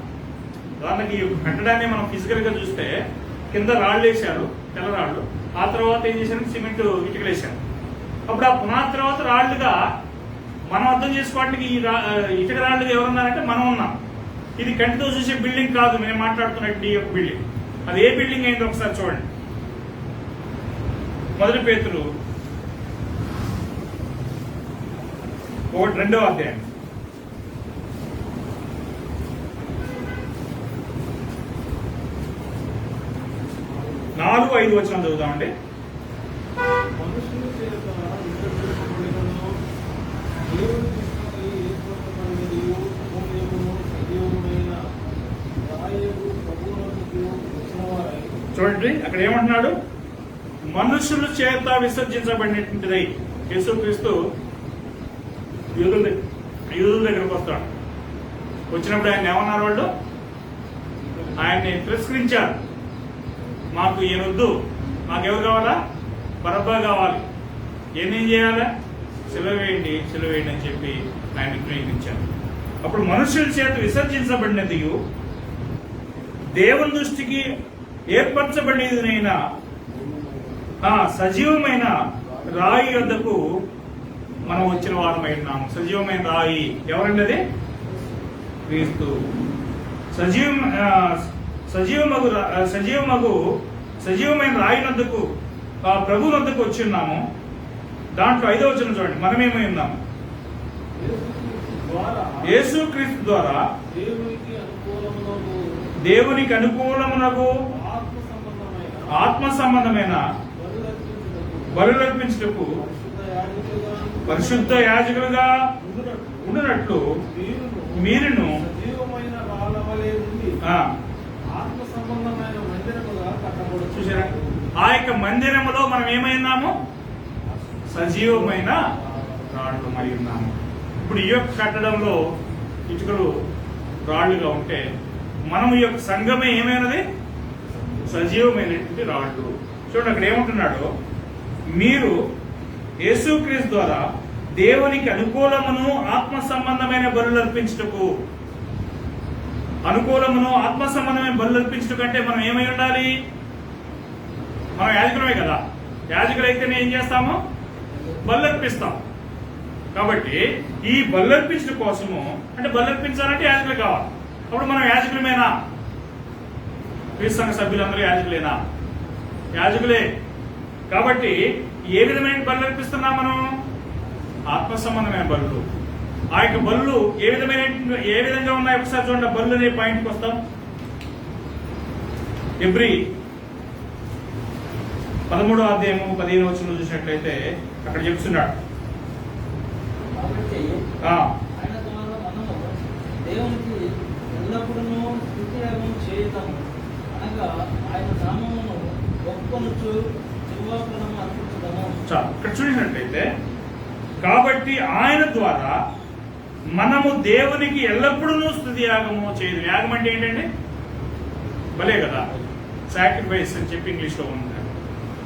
దానికి ఈ కట్టడాన్ని మనం ఫిజికల్ గా చూస్తే కింద రాళ్ళు వేశారు, తెల్ల రాళ్ళు. ఆ తర్వాత ఏం చేశారు? సిమెంట్ ఇటుకలు వేశారు. అప్పుడు ఆ పునాది తర్వాత రాళ్లుగా మనం అర్థం చేసుకోవడానికి ఈ ఇటుక రాళ్ళుగా ఎవరున్నారంటే మనం ఉన్నాం. ఇది కంటితో చూసే బిల్డింగ్ కాదు. నేను మాట్లాడుతున్నట్టు ఈ యొక్క బిల్డింగ్. అది ఏ బిల్డింగ్ అయిందో ఒకసారి చూడండి. 1 పేతురు 2వ అధ్యాయం 4-5 వచనం చదువుతామండి. మనుషుల చేత విసర్జించబడినను దేవుని దృష్టికి ఏర్పరచబడినదియు అమూల్యమును సజీవమైన రాయకు ప్రభువునకు వచ్చినవారై. చూడండి అక్కడ ఏమంటున్నాడు? మనుషుల చేత విసర్జించబడినటువంటిదై. యేసుక్రీస్తు యూదుల దగ్గరకు వస్తాడు. వచ్చినప్పుడు ఆయన ఏమన్నారు? వాళ్ళు ఆయన్ని తిరస్కరించారు. మాకు ఈయనొద్దు, మాకెవరు కావాలా? బరబ్బా కావాలి. ఏమేం చేయాలా? సిలువ వేయండి అని చెప్పి ఆయన విక్రయించారు. అప్పుడు మనుషుల చేత విసర్జించబడినది దేవుని దృష్టికి ఏర్పరచబడినదైనా సజీవమైన రాయి వద్దకు మనం వచ్చిన వారమై ఉన్నాము. సజీవమైన రాయి ఎవరండి? అది క్రీస్తు సజీవమైన రాయినందుకు ప్రభు వద్దకు వచ్చి ఉన్నాము. దాంట్లో 5వ వచనం చూడండి, మనమేమై ఉన్నాము? యేసుక్రీస్తు ద్వారా దేవునికి అనుకూలమునకు ఆత్మ సంబంధమైన బలులర్పించుటకు పరిశుద్ధ యాజకులుగా ఉండునట్లు మీరును చూసారా? ఆ యొక్క మందిరములో మనం ఏమైనాము? సజీవమైన రాళ్ళు మరి ఉన్నాము. ఇప్పుడు ఈ యొక్క కట్టడంలో ఇటుకలు రాళ్లుగా ఉంటే మనం ఈ యొక్క సంఘమే ఏమైనది? సజీవమైనటువంటి రాళ్ళు. చూడండి అక్కడ ఏమంటున్నాడు, మీరు యేసుక్రీస్తు ద్వారా దేవునికి అనుకూలమును ఆత్మ సంబంధమైన బలులు అర్పించుటకు. అనుకూలమును ఆత్మ సంబంధమైన బలులు అర్పించుటకు అంటే మనం ఏమై ఉండాలి? మనం యాజకులమే కదా. యాజకులైతేనే ఏం చేస్తాము? బలు అర్పిస్తాం. కాబట్టి ఈ బలు అర్పించడం కోసము అంటే బలు అర్పించాలంటే యాజకులు కావాలి. అప్పుడు మనం యాజకులమేనా? క్రీస్తు సంఘ సభ్యులందరూ యాజకులేనా? యాజకులే. కాబట్టి ఏ విధమైన బలు అర్పిస్తున్నాం మనం? ఆత్మ సంబంధమైన బలులు. ఆ యొక్క బలులు ఏ విధంగా ఉన్నాయి ఒకసారి చూడండి. బలు అనే పాయింట్కి వస్తాం. ఎబ్రీ 13వ అధ్యాయము 15వ వచనం చూసినట్లయితే అక్కడ చెప్తున్నాడు, ఆయన ద్వారా మనము దేవునికి ఎల్లప్పుడూ స్తుతియాగం చేయుతాము, అనగా ఆయన నామమును ఒప్పుకొనుచు జీవార్పణము అర్పించుదాము. ఇక్కడ చూసినట్లయితే కాబట్టి ఆయన ద్వారా మనము దేవునికి ఎల్లప్పుడూ స్తుతి యాగము చేయదు. యాగం అంటే ఏంటంటే భలే కదా, సాక్రిఫైస్ అని చెప్పి ఇంగ్లీష్ లో ఉంది.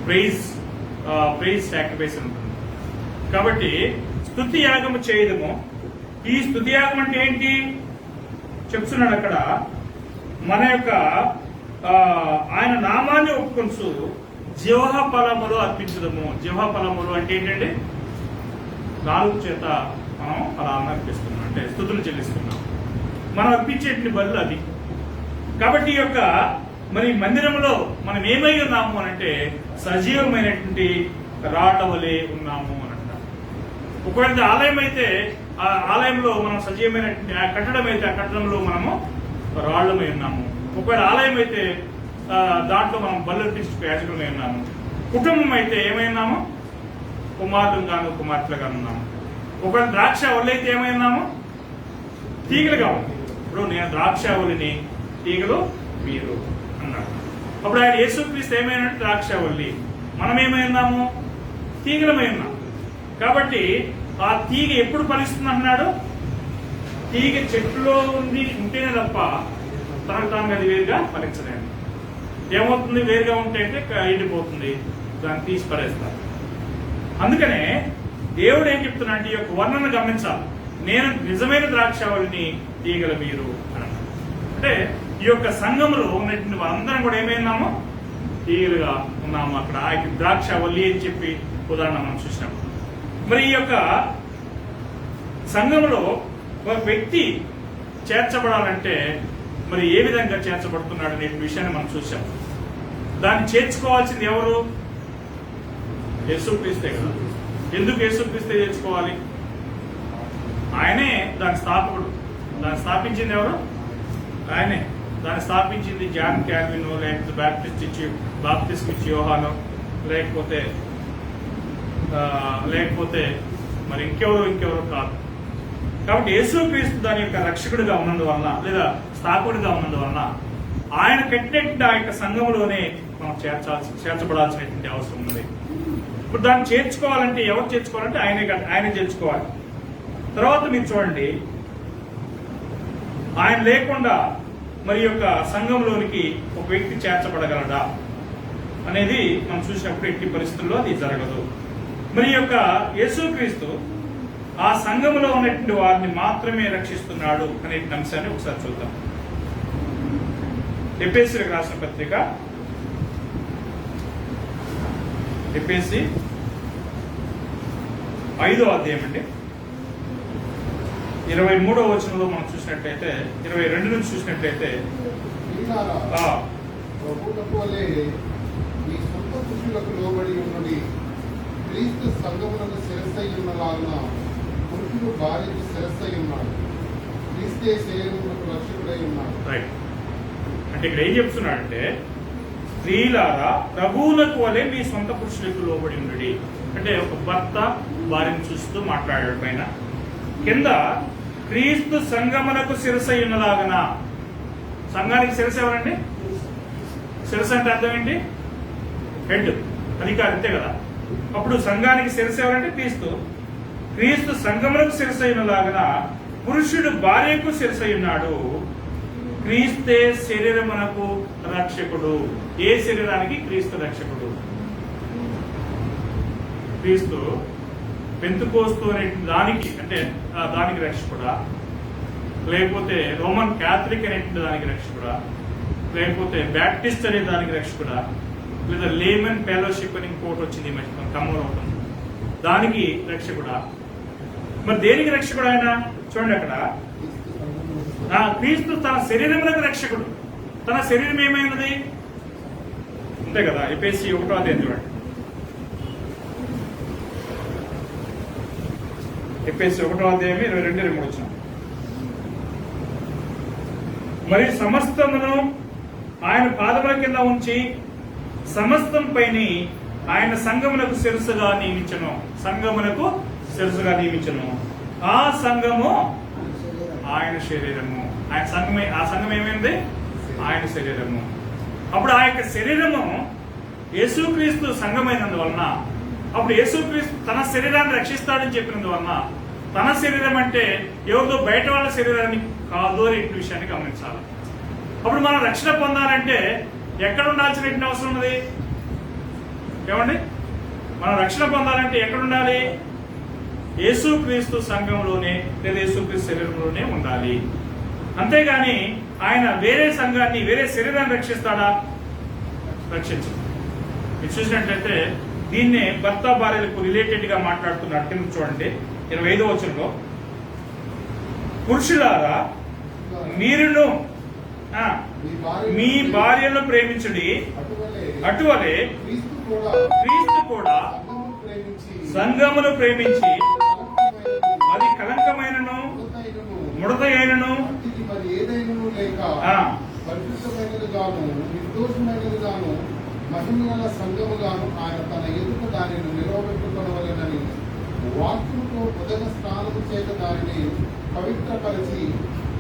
ప్రైజ్ సాక్రిఫైస్ అని ఉంటుంది. కాబట్టి స్తుతి యాగము చేయదము. ఈ స్తుతి యాగం అంటే ఏంటి చెప్తున్నాడు అక్కడ. మన యొక్క ఆయన నామాన్ని ఒప్పుకొంచు జిహ్వ ఫలములు అర్పించదము. జిహ్వ ఫలములు అంటే ఏంటంటే నాలుగు చేత మనం ఫలాలను అర్పిస్తున్నాం, అంటే స్తుతులు చెల్లిస్తున్నాం. మనం అర్పించేటువంటి బలులు అది. కాబట్టి ఈ యొక్క మరి మందిరంలో మనం ఏమై ఉన్నాము అని అంటే సజీవమైనటువంటి రాళ్ల వలె ఉన్నాము అని అంటారు. ఒకవేళ ఆలయం అయితే ఆ ఆలయంలో మనం సజీవమైనటువంటి కట్టడం అయితే ఆ కట్టడంలో మనము రాళ్లమై ఉన్నాము. ఒకవేళ ఆలయం అయితే దాంట్లో మనం బలు అర్పించే యాజకులమై ఉన్నాము. కుటుంబం అయితే ఏమైనాము? కుమారులుగాను కుమార్తెలుగా ఉన్నాము. ఒకవేళ ద్రాక్షావళి అయితే ఏమైనాము? తీగలుగా ఉంది. ఇప్పుడు నేను ద్రాక్షావళిని, తీగలు మీరు అన్నాడు. అప్పుడు ఆయన యేసుక్రీస్తు ఏమైనా ద్రాక్షావళి, మనం ఏమైనాము? తీగలమై ఉన్నాం. కాబట్టి ఆ తీగ ఎప్పుడు ఫలిస్తుంది అన్నాడు? తీగ చెట్టులో ఉంటేనే తప్ప తనకు తాను అది వేరుగా ఫలించలేదు. ఏమవుతుంది? వేరుగా ఉంటే అంటే ఎండిపోతుంది, దాన్ని తీసి పడేస్తారు. అందుకనే దేవుడు ఏం చెప్తున్నా అంటే ఈ యొక్క వర్ణన గమనించాలి. నేను నిజమైన ద్రాక్షావళిని, తీగల మీరు అని. అంటే ఈ యొక్క సంఘములో ఉన్నటువంటి అందరం కూడా ఏమైనాము? తీగలుగా ఉన్నాము. అక్కడ ఆ ద్రాక్షావళి అని చెప్పి ఉదాహరణ మనం చూసినాము. మరి ఈ యొక్క సంఘంలో ఒక వ్యక్తి చేర్చబడాలంటే మరి ఏ విధంగా చేర్చబడుతున్నాడు అనే విషయాన్ని మనం చూసాం. దాన్ని చేర్చుకోవాల్సింది ఎవరు? యేసుక్రీస్తే కదా. ఎందుకు యేసుక్రీస్తే చేర్చుకోవాలి? ఆయనే దాని స్థాపకుడు. దాన్ని స్థాపించింది ఎవరు? ఆయనే. దాన్ని స్థాపించింది జాన్ క్యాల్విన్, లేకపోతే బాప్టిస్ట్ ఇచ్చి యోహాను, లేకపోతే మరి ఇంకెవరు కాదు. కాబట్టి యేసుక్రీస్తు దాని యొక్క రక్షకుడిగా ఉన్నందువలన లేదా స్థాపకుడిగా ఉన్నందువలన ఆయన కట్టినటువంటి ఆ యొక్క సంఘంలోనే మనం చేర్చబడాల్సినటువంటి అవసరం ఉంది. ఇప్పుడు దాన్ని చేర్చుకోవాలంటే ఎవరు చేర్చుకోవాలంటే ఆయనే చేర్చుకోవాలి. తర్వాత మీరు చూడండి, ఆయన లేకుండా మరి యొక్క సంఘంలోనికి ఒక వ్యక్తి చేర్చబడగలడా అనేది మనం చూసినప్పుడు ఎట్టి పరిస్థితుల్లో అది జరగదు. మరి యొక్క యేసుక్రీస్తు ఆ సంఘంలో ఉన్నటువంటి వారిని మాత్రమే రక్షిస్తున్నాడు అనే అంశాన్ని ఒకసారి చూద్దాం. ఎఫెసీయులకు రాసిన పత్రిక, ఎఫెసీ 5వ అధ్యాయం అండి. 23వ వచనంలో మనం చూసినట్లయితే 22 నుంచి చూసినట్లయితే ప్రభువులకు వలె మీ సొంత పురుషులకు లోబడి ఉన్నది. క్రీస్తు సంఘములకు శిరస్సై ఉన్నలాగున పురుషుడు భార్యకు శిరస్సై ఉన్నాడు. క్రీస్తే శరీరములకు రక్షకుడై ఉన్నాడు. రైట్. అంటే ఇక్కడ ఏం చెప్తున్నాడంటే, స్త్రీలారా ప్రభువులకు వలె మీ సొంత పురుషులకు లోబడి ఉన్నది. అంటే ఒక భర్త భార్యను చూస్తూ మాట్లాడాడు పైన. కింద క్రీస్తు సంఘమునకు శిరస్సై ఉన్నలాగన. సంఘానికి శిరస్సు ఎవరండి? శిరస్సు అంటే అర్థం ఏంటి? హెడ్, అధికారి, అంతే కదా. అప్పుడు సంఘానికి శిరస్సు ఎవరంటే క్రీస్తు. క్రీస్తు సంఘమునకు శిరస్సై ఉన్నలాగన పురుషుడు భార్యకు శిరస్సై ఉన్నాడు. క్రీస్తే శరీరమునకు రక్షకుడు. ఏ శరీరానికి? క్రీస్తు రక్షకుడు. క్రీస్తు పెంతుకోస్తు అనే దానికి, అంటే దానికి రక్షకుడా, లేకపోతే రోమన్ క్యాథలిక్ అనే దానికి రక్షకుడా, లేకపోతే బ్యాప్టిస్ట్ అనే దానికి రక్షకుడా, లేదా లేమన్ ఫెలోషిప్ అని ఇంకోటి వచ్చింది మధ్య ఖమ్మంలో ఉంటుంది, దానికి రక్షకుడా? మరి దేనికి రక్షకుడు ఆయన? చూడండి అక్కడ, క్రీస్తు తన శరీరములకు రక్షకుడు. తన శరీరం ఏమైనది? అంతే కదా. ఎఫెసీ 1వ అధ్యాయం చూడండి. ఎఫెసీ 1వ అధ్యాయం 22-23 వచ్చిన. మరి సమస్తమును ఆయన పాదముల కింద ఉంచి సమస్తం పైన ఆయన సంఘమునకు శిరస్సుగా నియమించను. సంఘమునకు శిరస్సుగా నియమించను. ఆ సంఘము ఆయన శరీరము. ఆయన సంఘమే. ఆ సంఘం ఏమైంది? ఆయన శరీరము. అప్పుడు ఆ యొక్క శరీరము యేసుక్రీస్తు సంఘమైనందువలన, అప్పుడు యేసుక్రీస్తు తన శరీరాన్ని రక్షిస్తాడని చెప్పినందువలన, తన శరీరం అంటే ఎవరిదో బయట వాళ్ళ శరీరాన్ని కాదు అనే విషయాన్ని గమనించాలి. అప్పుడు మనం రక్షణ పొందాలంటే ఎక్కడ ఉండాల్సిన అవసరం ఉన్నది? ఏమండి, మనం రక్షణ పొందాలంటే ఎక్కడ ఉండాలి? యేసుక్రీస్తు సంఘంలోనే లేదా యేసుక్రీస్తు శరీరంలోనే ఉండాలి. అంతేగాని ఆయన వేరే సంఘాన్ని, వేరే శరీరాన్ని రక్షిస్తాడా? రక్షించదు. మీరు చూసినట్లయితే దీన్నే భర్త భార్యలకు రిలేటెడ్ గా మాట్లాడుతున్నాడు. కింద చూడండి 25వ వచనంలో, పురుషులారా మీరును మీ భార్యను ప్రేమించుడి, అటువలే క్రీస్తు కూడా సంఘమును ప్రేమించి అది కలంకమైనను ముడత అయినను నిర్దోషమైనదిగాను మహిమగల సంఘముగాను ఆయన తన ఎదుట దానిని నిలవబెట్టుకొనవలెనని వాక్యముతో ఉదక స్నానము చేత దానిని పవిత్రపరిచి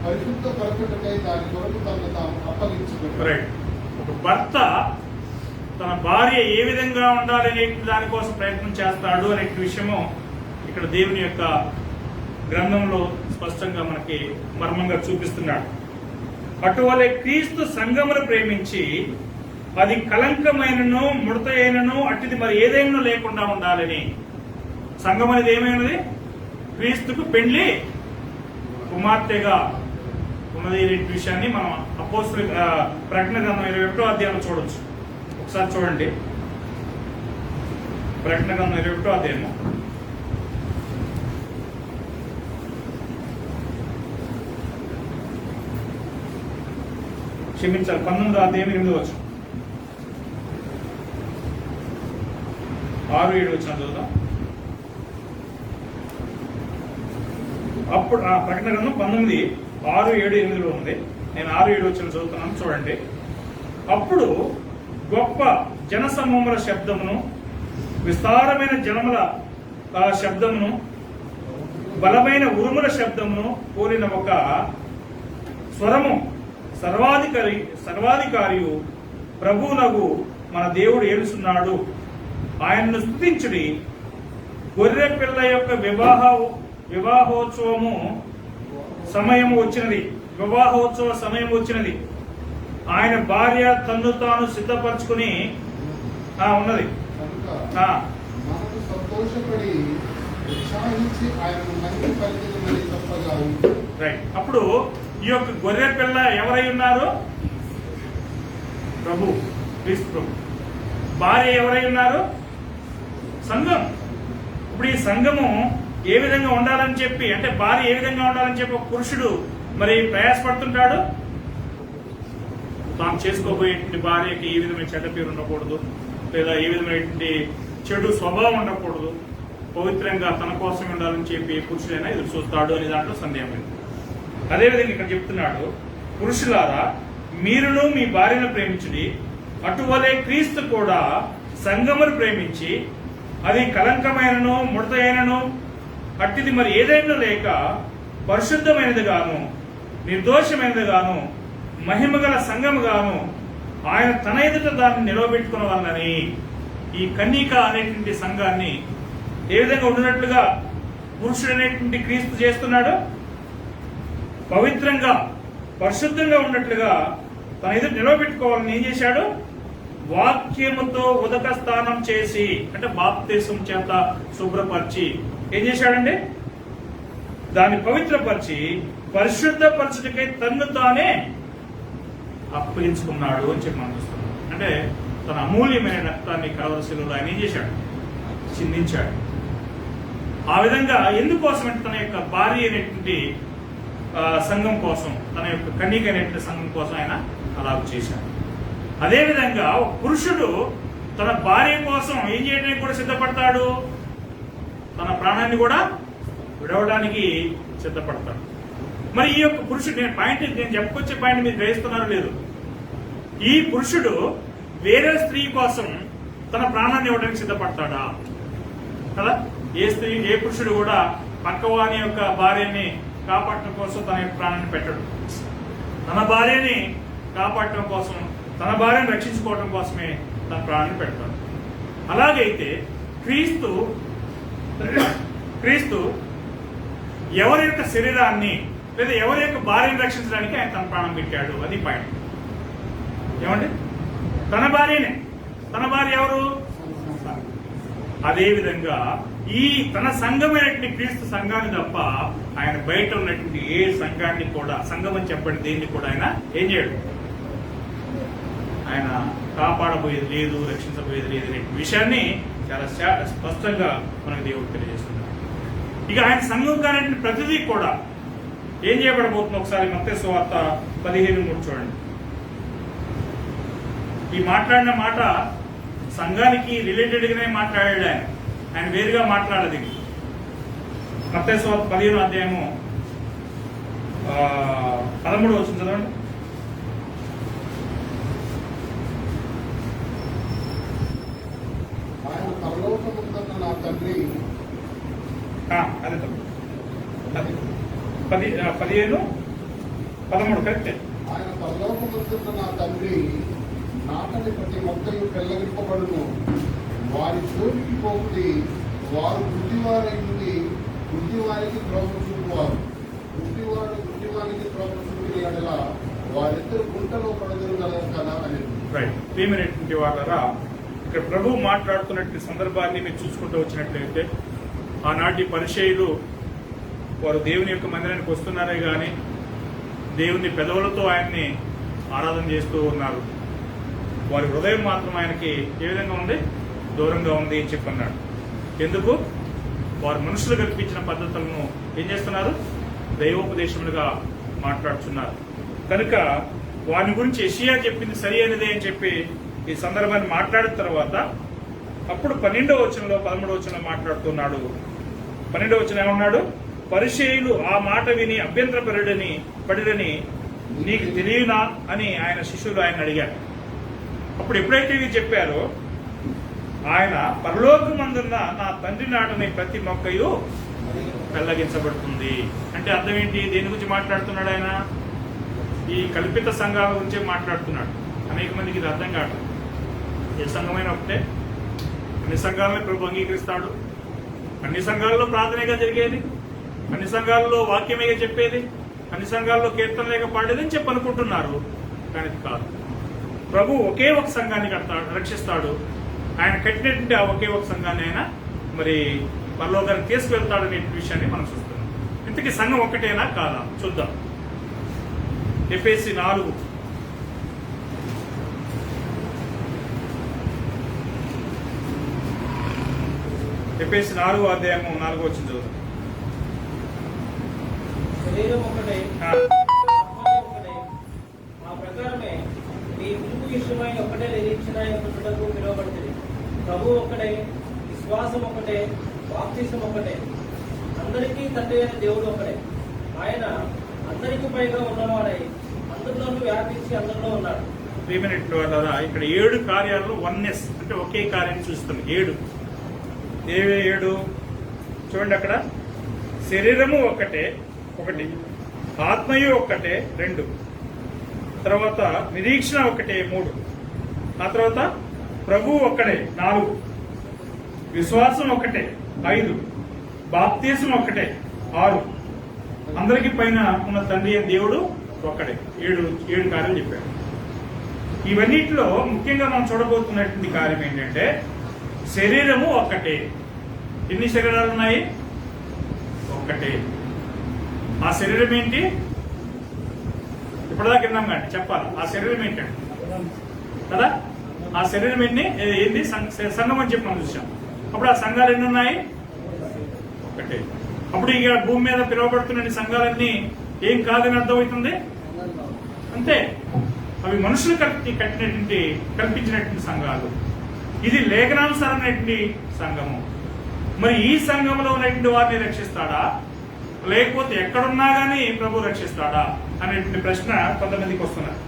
పరిశుద్ధపరచుటకై దాని కొరకు తనను తాము అప్పగించుకుంటారు. ఒక భర్త తన భార్య ఏ విధంగా ఉండాలనే దానికోసం ప్రయత్నం చేస్తాడు అనే విషయము ఇక్కడ దేవుని యొక్క గ్రంథంలో స్పష్టంగా మనకి మర్మంగా చూపిస్తున్నాడు. అటువలే క్రీస్తు సంఘమును ప్రేమించి అది కలంకమైనను ముడత అయినను అట్టిది మరి ఏదైనా లేకుండా ఉండాలని. సంఘం అనేది ఏమైనది? క్రీస్తుకు పెండ్లి కుమార్తెగా ఉన్నది అనే విషయాన్ని మనం అపోస్తలుల ప్రకటన గ్రంథం 21వ అధ్యాయంలో చూడొచ్చు. ఒకసారి చూడండి, ప్రకటన గ్రంథం 21వ అధ్యాయము క్షమించాలి 19వ అధ్యాయం 8వ వచనం, 6-7 వచనం చదువుదాం. అప్పుడు ప్రకటన గ్రంథం 19:6-7-8 ఉంది. నేను 6-7 వచనం చదువుతున్నాను, చూడండి. అప్పుడు గొప్ప జనసమూహముల శబ్దమును, విస్తారమైన జనముల శబ్దమును, బలమైన ఉరుముల శబ్దమును కోరిన ఒక స్వరము సర్వాధికారియు ప్రభువునగు మన దేవుడు ఏలుస్తున్నాడు, ఆయన్ను స్తుతించుడి. గొర్రె పిల్ల యొక్క వివాహోత్సవ సమయం వచ్చినది. ఆయన భార్య తన్ను తాను సిద్ధపరచుకుని ఉన్నది. రైట్. అప్పుడు ఈ యొక్క గొర్రె పిల్ల ఎవరై ఉన్నారు? ప్రభు, క్రీస్తు ప్రభు. భార్య ఎవరై ఉన్నారు? సంఘం. ఇప్పుడు ఈ సంఘము ఏ విధంగా ఉండాలని చెప్పి, అంటే భార్య ఏ విధంగా ఉండాలని చెప్పి ఒక పురుషుడు మరి ప్రయాసపడుతుంటాడు. తాను చేసుకోబోయేటువంటి భార్యకి ఏ విధమైన చెడ్డ పేరు ఉండకూడదు, లేదా ఏ విధమైనటువంటి చెడు స్వభావం ఉండకూడదు, పవిత్రంగా తన కోసం ఉండాలని చెప్పి పురుషుడైనా ఎదురు చూస్తాడు అనే దాంట్లో సందేహం లేదు. అదేవిధంగా ఇక్కడ చెప్తున్నాడు, పురుషులారా మీరును మీ భార్యను ప్రేమించుడి, అటువలే క్రీస్తు కూడా సంఘమును ప్రేమించి అది కలంకమైనను ముడత అయినను అట్టిది మరి ఏదైనా లేక పరిశుద్ధమైనదిగాను నిర్దోషమైనదిగాను మహిమగల సంఘముగాను ఆయన తన ఎదుట దాన్ని నిలవబెట్టుకున్న వాళ్ళని, ఈ కన్యక అనేటువంటి సంఘాన్ని ఏ విధంగా ఉండినట్లుగా పురుషుడు అనేటువంటి క్రీస్తు చేస్తున్నాడు, పవిత్రంగా పరిశుద్ధంగా ఉన్నట్లుగా తన ఎదుట నిలవబెట్టుకోవాలని ఏం చేశాడు, వాక్యముతో ఉదక స్నానం చేసి, అంటే బాప్తిసం చేత శుభ్రపరిచి ఏం చేశాడండి, దాన్ని పవిత్రపరిచి పరిశుద్ధపరచుటకై తన్ను తానే అప్పగించుకున్నాడు అని చెప్పి మనం చూస్తున్నాం. అంటే తన అమూల్యమైన రక్తాన్ని కలవరశిలో ఆయన ఏం చేశాడు, చిందించాడు. ఆ విధంగా ఎందుకోసం అంటే తన యొక్క భార్య అనేటువంటి సంఘం కోసం, తన యొక్క కన్యక అనేటువంటి సంఘం కోసం ఆయన అలా చేశాడు. అదేవిధంగా ఒక పురుషుడు తన భార్య కోసం ఏం చేయడానికి కూడా సిద్ధపడతాడు, తన ప్రాణాన్ని కూడా విడవడానికి సిద్ధపడతాడు. మరి ఈ యొక్క పురుషుడు, నేను చెప్పుకొచ్చే పాయింట్ మీరు గ్రహిస్తున్నారో లేదు, ఈ పురుషుడు వేరే స్త్రీ కోసం తన ప్రాణాన్ని ఇవ్వడానికి సిద్ధపడతాడా కదా? ఏ పురుషుడు కూడా పక్కవాని యొక్క భార్యని కాపాడటం కోసం తన యొక్క ప్రాణాన్ని పెట్టడు. తన భార్యని కాపాడటం కోసం, తన భార్యను రక్షించుకోవడం కోసమే తన ప్రాణాన్ని పెడతాడు. అలాగైతే క్రీస్తు ఎవరి యొక్క శరీరాన్ని లేదా ఎవరి యొక్క భార్యను రక్షించడానికి ఆయన తన ప్రాణం పెట్టాడు. అది పాయింట్. ఏమండి, తన భార్యనే. తన భార్య ఎవరు? అదేవిధంగా ఈ తన సంఘమైనటువంటి క్రీస్తు సంఘాన్ని తప్ప ఆయన బయట ఉన్నటువంటి ఏ సంఘాన్ని కూడా, సంఘం అని చెప్పండి, దేన్ని కూడా ఆయన ఏం చేయడు, ఆయన కాపాడబోయేది లేదు, రక్షించబోయేది లేదు అనే విషయాన్ని చాలా స్పష్టంగా మనకు దేవుడు తెలియజేస్తున్నారు. ఇక ఆయన సంఘం కానటువంటి ప్రతిదీ కూడా ఏం చేయబడబోతుందో ఒకసారి మత్తయి సువార్త 15:3 చూడండి. ఈ మాట్లాడిన మాట సంఘానికి రిలేటెడ్ గానే మాట్లాడాడు ఆయన వేరుగా మాట్లాడదు. మత్తయి సువార్త 15వ అధ్యాయము 13వ వచనం చదవండి. ఆయన పరలోకముందున్న నా తండ్రి, అదే 15:13 కరెక్టే. ఆయన పరలోకముందున్న నా తండ్రి నాటని ప్రతి మొక్కలు పెళ్లగింపబడును, వారి జోలికి పోకుడి, వారు గుడ్డివారై ఉండి గుడ్డివారికి ద్రోహం చూపువారు, గుడ్డివాడు గుడ్డివారికి ద్రోహం చూపిన ఎడల వారిద్దరు గుంటలో పడదురు కదా అని. ప్రియమైనటువంటి వాళ్ళరా, ఇక్కడ ప్రభు మాట్లాడుతున్నటువంటి సందర్భాన్ని మీరు చూసుకుంటూ వచ్చినట్లయితే, ఆనాటి పరిచయులు వారు దేవుని యొక్క మందిరానికి వస్తున్నారే గాని దేవుని పెదవులతో ఆయన్ని ఆరాధన చేస్తూ ఉన్నారు. వారి హృదయం మాత్రం ఆయనకి ఏ విధంగా ఉంది, దూరంగా ఉంది అని చెప్పన్నాడు. ఎందుకు? వారు మనుషులు కల్పించిన పద్ధతులను ఏం చేస్తున్నారు, దైవోపదేశములుగా మాట్లాడుతున్నారు. కనుక వారి గురించి యెషయా చెప్పింది సరి అయినదే అని చెప్పి ఈ సందర్భాన్ని మాట్లాడిన తర్వాత అప్పుడు 12వ వచనంలో 13వ వచనంలో మాట్లాడుతున్నాడు. 12వ వచనం ఏమన్నాడు, పరిచయులు ఆ మాట విని పడిరని నీకు తెలియనా అని ఆయన శిష్యులు ఆయన అడిగారు. అప్పుడు ఎప్పుడైతే ఇది చెప్పారో, ఆయన పరలోకమందున్న నా తండ్రి నాటని ప్రతి మొక్కయు పెళ్లగించబడుతుంది అంటే అర్థం ఏంటి? దేని గురించి మాట్లాడుతున్నాడు ఆయన? ఈ కల్పిత సంఘాల గురించే మాట్లాడుతున్నాడు. అనేక మందికి ఇది అర్థం కాదు. ఏ సంఘమైనా ఒకటే, అన్ని సంఘాలను ప్రభు అంగీకరిస్తాడు, అన్ని సంఘాలలో ప్రార్థనగా జరిగేది, అన్ని సంఘాలలో వాక్యమేగా చెప్పేది, అన్ని సంఘాల్లో కీర్తనలేక పాడేదని చెప్పి అనుకుంటున్నారు. కానీ ఇది కాదు. ప్రభు ఒకే ఒక సంఘాన్ని రక్షిస్తాడు. ఆయన కట్టినటువంటి ఆ ఒకే ఒక సంఘాన్ని ఆయన మరి పరలోకానికి తీసుకువెళ్తాడనే విషయాన్ని మనం చూస్తున్నాం. ఇంతకీ సంఘం ఒకటేనా కాదా చూద్దాం. ఎఫెసీ 4 అధ్యాయము 4వ వచనం చదువుతాం. శరీరం ఒకటే, ఆ, ఆత్మ ఒకటే. ఆ ప్రకారమే మీ పిలుపు విషయమై ఒకటే నిరీక్షణ యొక్కటకు పిలువబడుతుంది. ప్రభు ఒకటే, విశ్వాసం ఒకటే, బాప్తిసం ఒకటే. అందరికీ తండ్రి అయిన దేవుడు ఒకటే. ఆయన అందరికీ పైగా ఉన్నవాడై అందరిలోనూ వ్యాపించి అందరిలో ఉన్నాడు. ప్రియమైనటువంటి వాళ్ళారా, ఇక్కడ 7 కార్యాలు వన్నెస్ అంటే ఒకే కార్యం చూస్తుంది. 7 7 చూడండి. అక్కడ శరీరము ఒకటే, 1. ఆత్మయు ఒక్కటే, 2. తర్వాత నిరీక్షణ ఒకటే, 3. ఆ తర్వాత ప్రభువు ఒక్కడే, 4. విశ్వాసం ఒకటే, 5. బాప్తీసం ఒకటే, 6. అందరికీ పైన ఉన్న తండ్రి అయిన దేవుడు ఒక్కడే. 7 కార్యాలు చెప్పాడు. ఇవన్నిటిలో ముఖ్యంగా మనం చూడబోతున్నటువంటి కార్యం ఏంటంటే శరీరము ఒక్కటే. ఎన్ని శరీరాలు ఉన్నాయి? ఒక్కటే. ఆ శరీరం ఏంటి? ఇప్పటిదాకా విన్నాం కానీ చెప్పాలి. ఆ శరీరం ఏంటండి కదా? ఆ శరీరం ఏంది? సంఘం అని చెప్పి మనం చూసాం. అప్పుడు ఆ సంఘాలు ఎన్ని ఉన్నాయి? ఒకటే. అప్పుడు ఇక భూమి మీద పిలువబడుతున్న సంఘాలన్నీ ఏం కాదని అర్థమవుతుంది. అంతే, అవి మనుషులు కల్పించినటువంటి సంఘాలు. ఇది లేఖనానుసారమైనటువంటి సంఘము. మరి ఈ సంఘంలో ఉన్నటువంటి వారిని రక్షిస్తాడా, లేకపోతే ఎక్కడున్నా గానీ ప్రభు రక్షిస్తాడా అనేటువంటి ప్రశ్న కొంతమందికి వస్తున్నారు.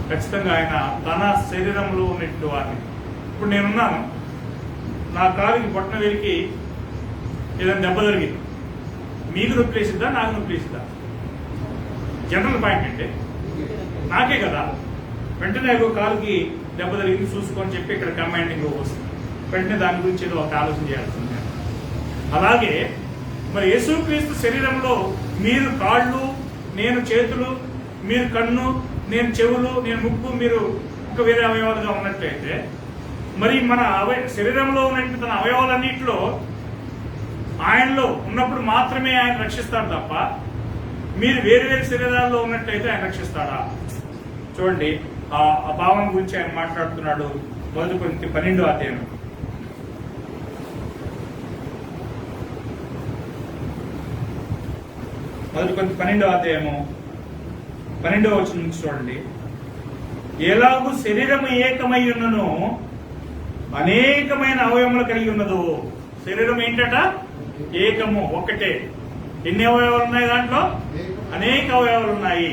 ఖచ్చితంగా ఆయన తన శరీరంలో ఉన్నటువంటి వారిని, ఇప్పుడు నేనున్నాను, నా కాలుకి బొట్టన వేలికి ఏదైనా దెబ్బ జరిగింది, మీకు నొప్పి వేసిద్దా, నాకు నొప్పి వేసిద్దా? జనరల్ పాయింట్ అంటే నాకే కదా. వెంటనే కాలుకి దెబ్బ జరిగింది చూసుకొని చెప్పి ఇక్కడ కమాండింగ్ వస్తుంది. వెంటనే దాని గురించి ఏదో ఒక ఆలోచన చేయాల్సిందే. అలాగే మరి యేసుక్రీస్తు శరీరంలో మీరు కాళ్ళు, నేను చేతులు, మీరు కన్ను, నేను చెవులు, నేను ముక్కు, మీరు ఇంకా వేరే అవయవాలుగా ఉన్నట్లయితే మరి మన శరీరంలో ఉన్నటువంటి తన అవయవాలన్నింటిలో ఆయనలో ఉన్నప్పుడు మాత్రమే ఆయన రక్షిస్తాడు తప్ప మీరు వేరు వేరు శరీరాల్లో ఉన్నట్లయితే ఆయన రక్షిస్తాడా? చూడండి, ఆ భావం గురించి ఆయన మాట్లాడుతున్నాడు. 1 కొరింథీ 12వ అధ్యాయం. 1 కొరింథీ 12వ అధ్యాయము 12వ వచనం నుంచి చూడండి. ఎలాగూ శరీరము ఏకమై ఉన్నను అనేకమైన అవయవములు కలిగి ఉన్నదో. శరీరం ఏంటట? ఏకము, ఒక్కటే. ఎన్ని అవయవాలు ఉన్నాయి? దాంట్లో అనేక అవయవాలు ఉన్నాయి.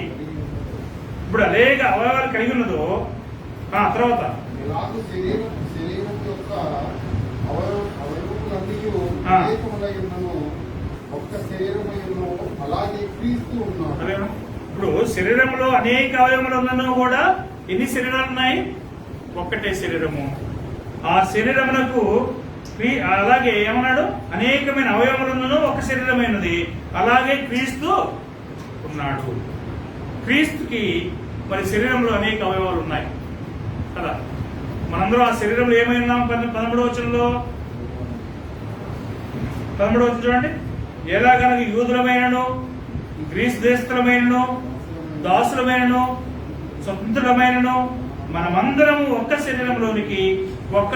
ఇప్పుడు అనేక అవయవాలు కలిగి ఉన్నదో తర్వాత శరీరం యొక్క అవయవములన్నీ అనేకములై ఉన్నను, ఒక్క శరీరమై ఉన్నను, అలాగే క్రీస్తు ఉన్నాడు. ఇప్పుడు శరీరంలో అనేక అవయవములు ఉన్నను కూడా ఎన్ని శరీరాలు ఉన్నాయి? ఒక్కటే శరీరము. ఆ శరీరమునకు అలాగే ఏమన్నాడు? అనేకమైన అవయవములను ఒక శరీరమైనది, అలాగే క్రీస్తు ఉన్నాడు. క్రీస్తుకి మరి శరీరంలో అనేక అవయవాలు ఉన్నాయి కదా. మనందరం ఆ శరీరంలో ఏమైనాం? 13వ వచనంలో 13వ వచనం చూడండి. ఎలాగనగా యూదులమైనను, గ్రీసు దేశస్థులమైనను, దాసులమైనను, స్వతంత్రులమైనను మనమందరము ఒక్క శరీరంలోనికి ఒక్క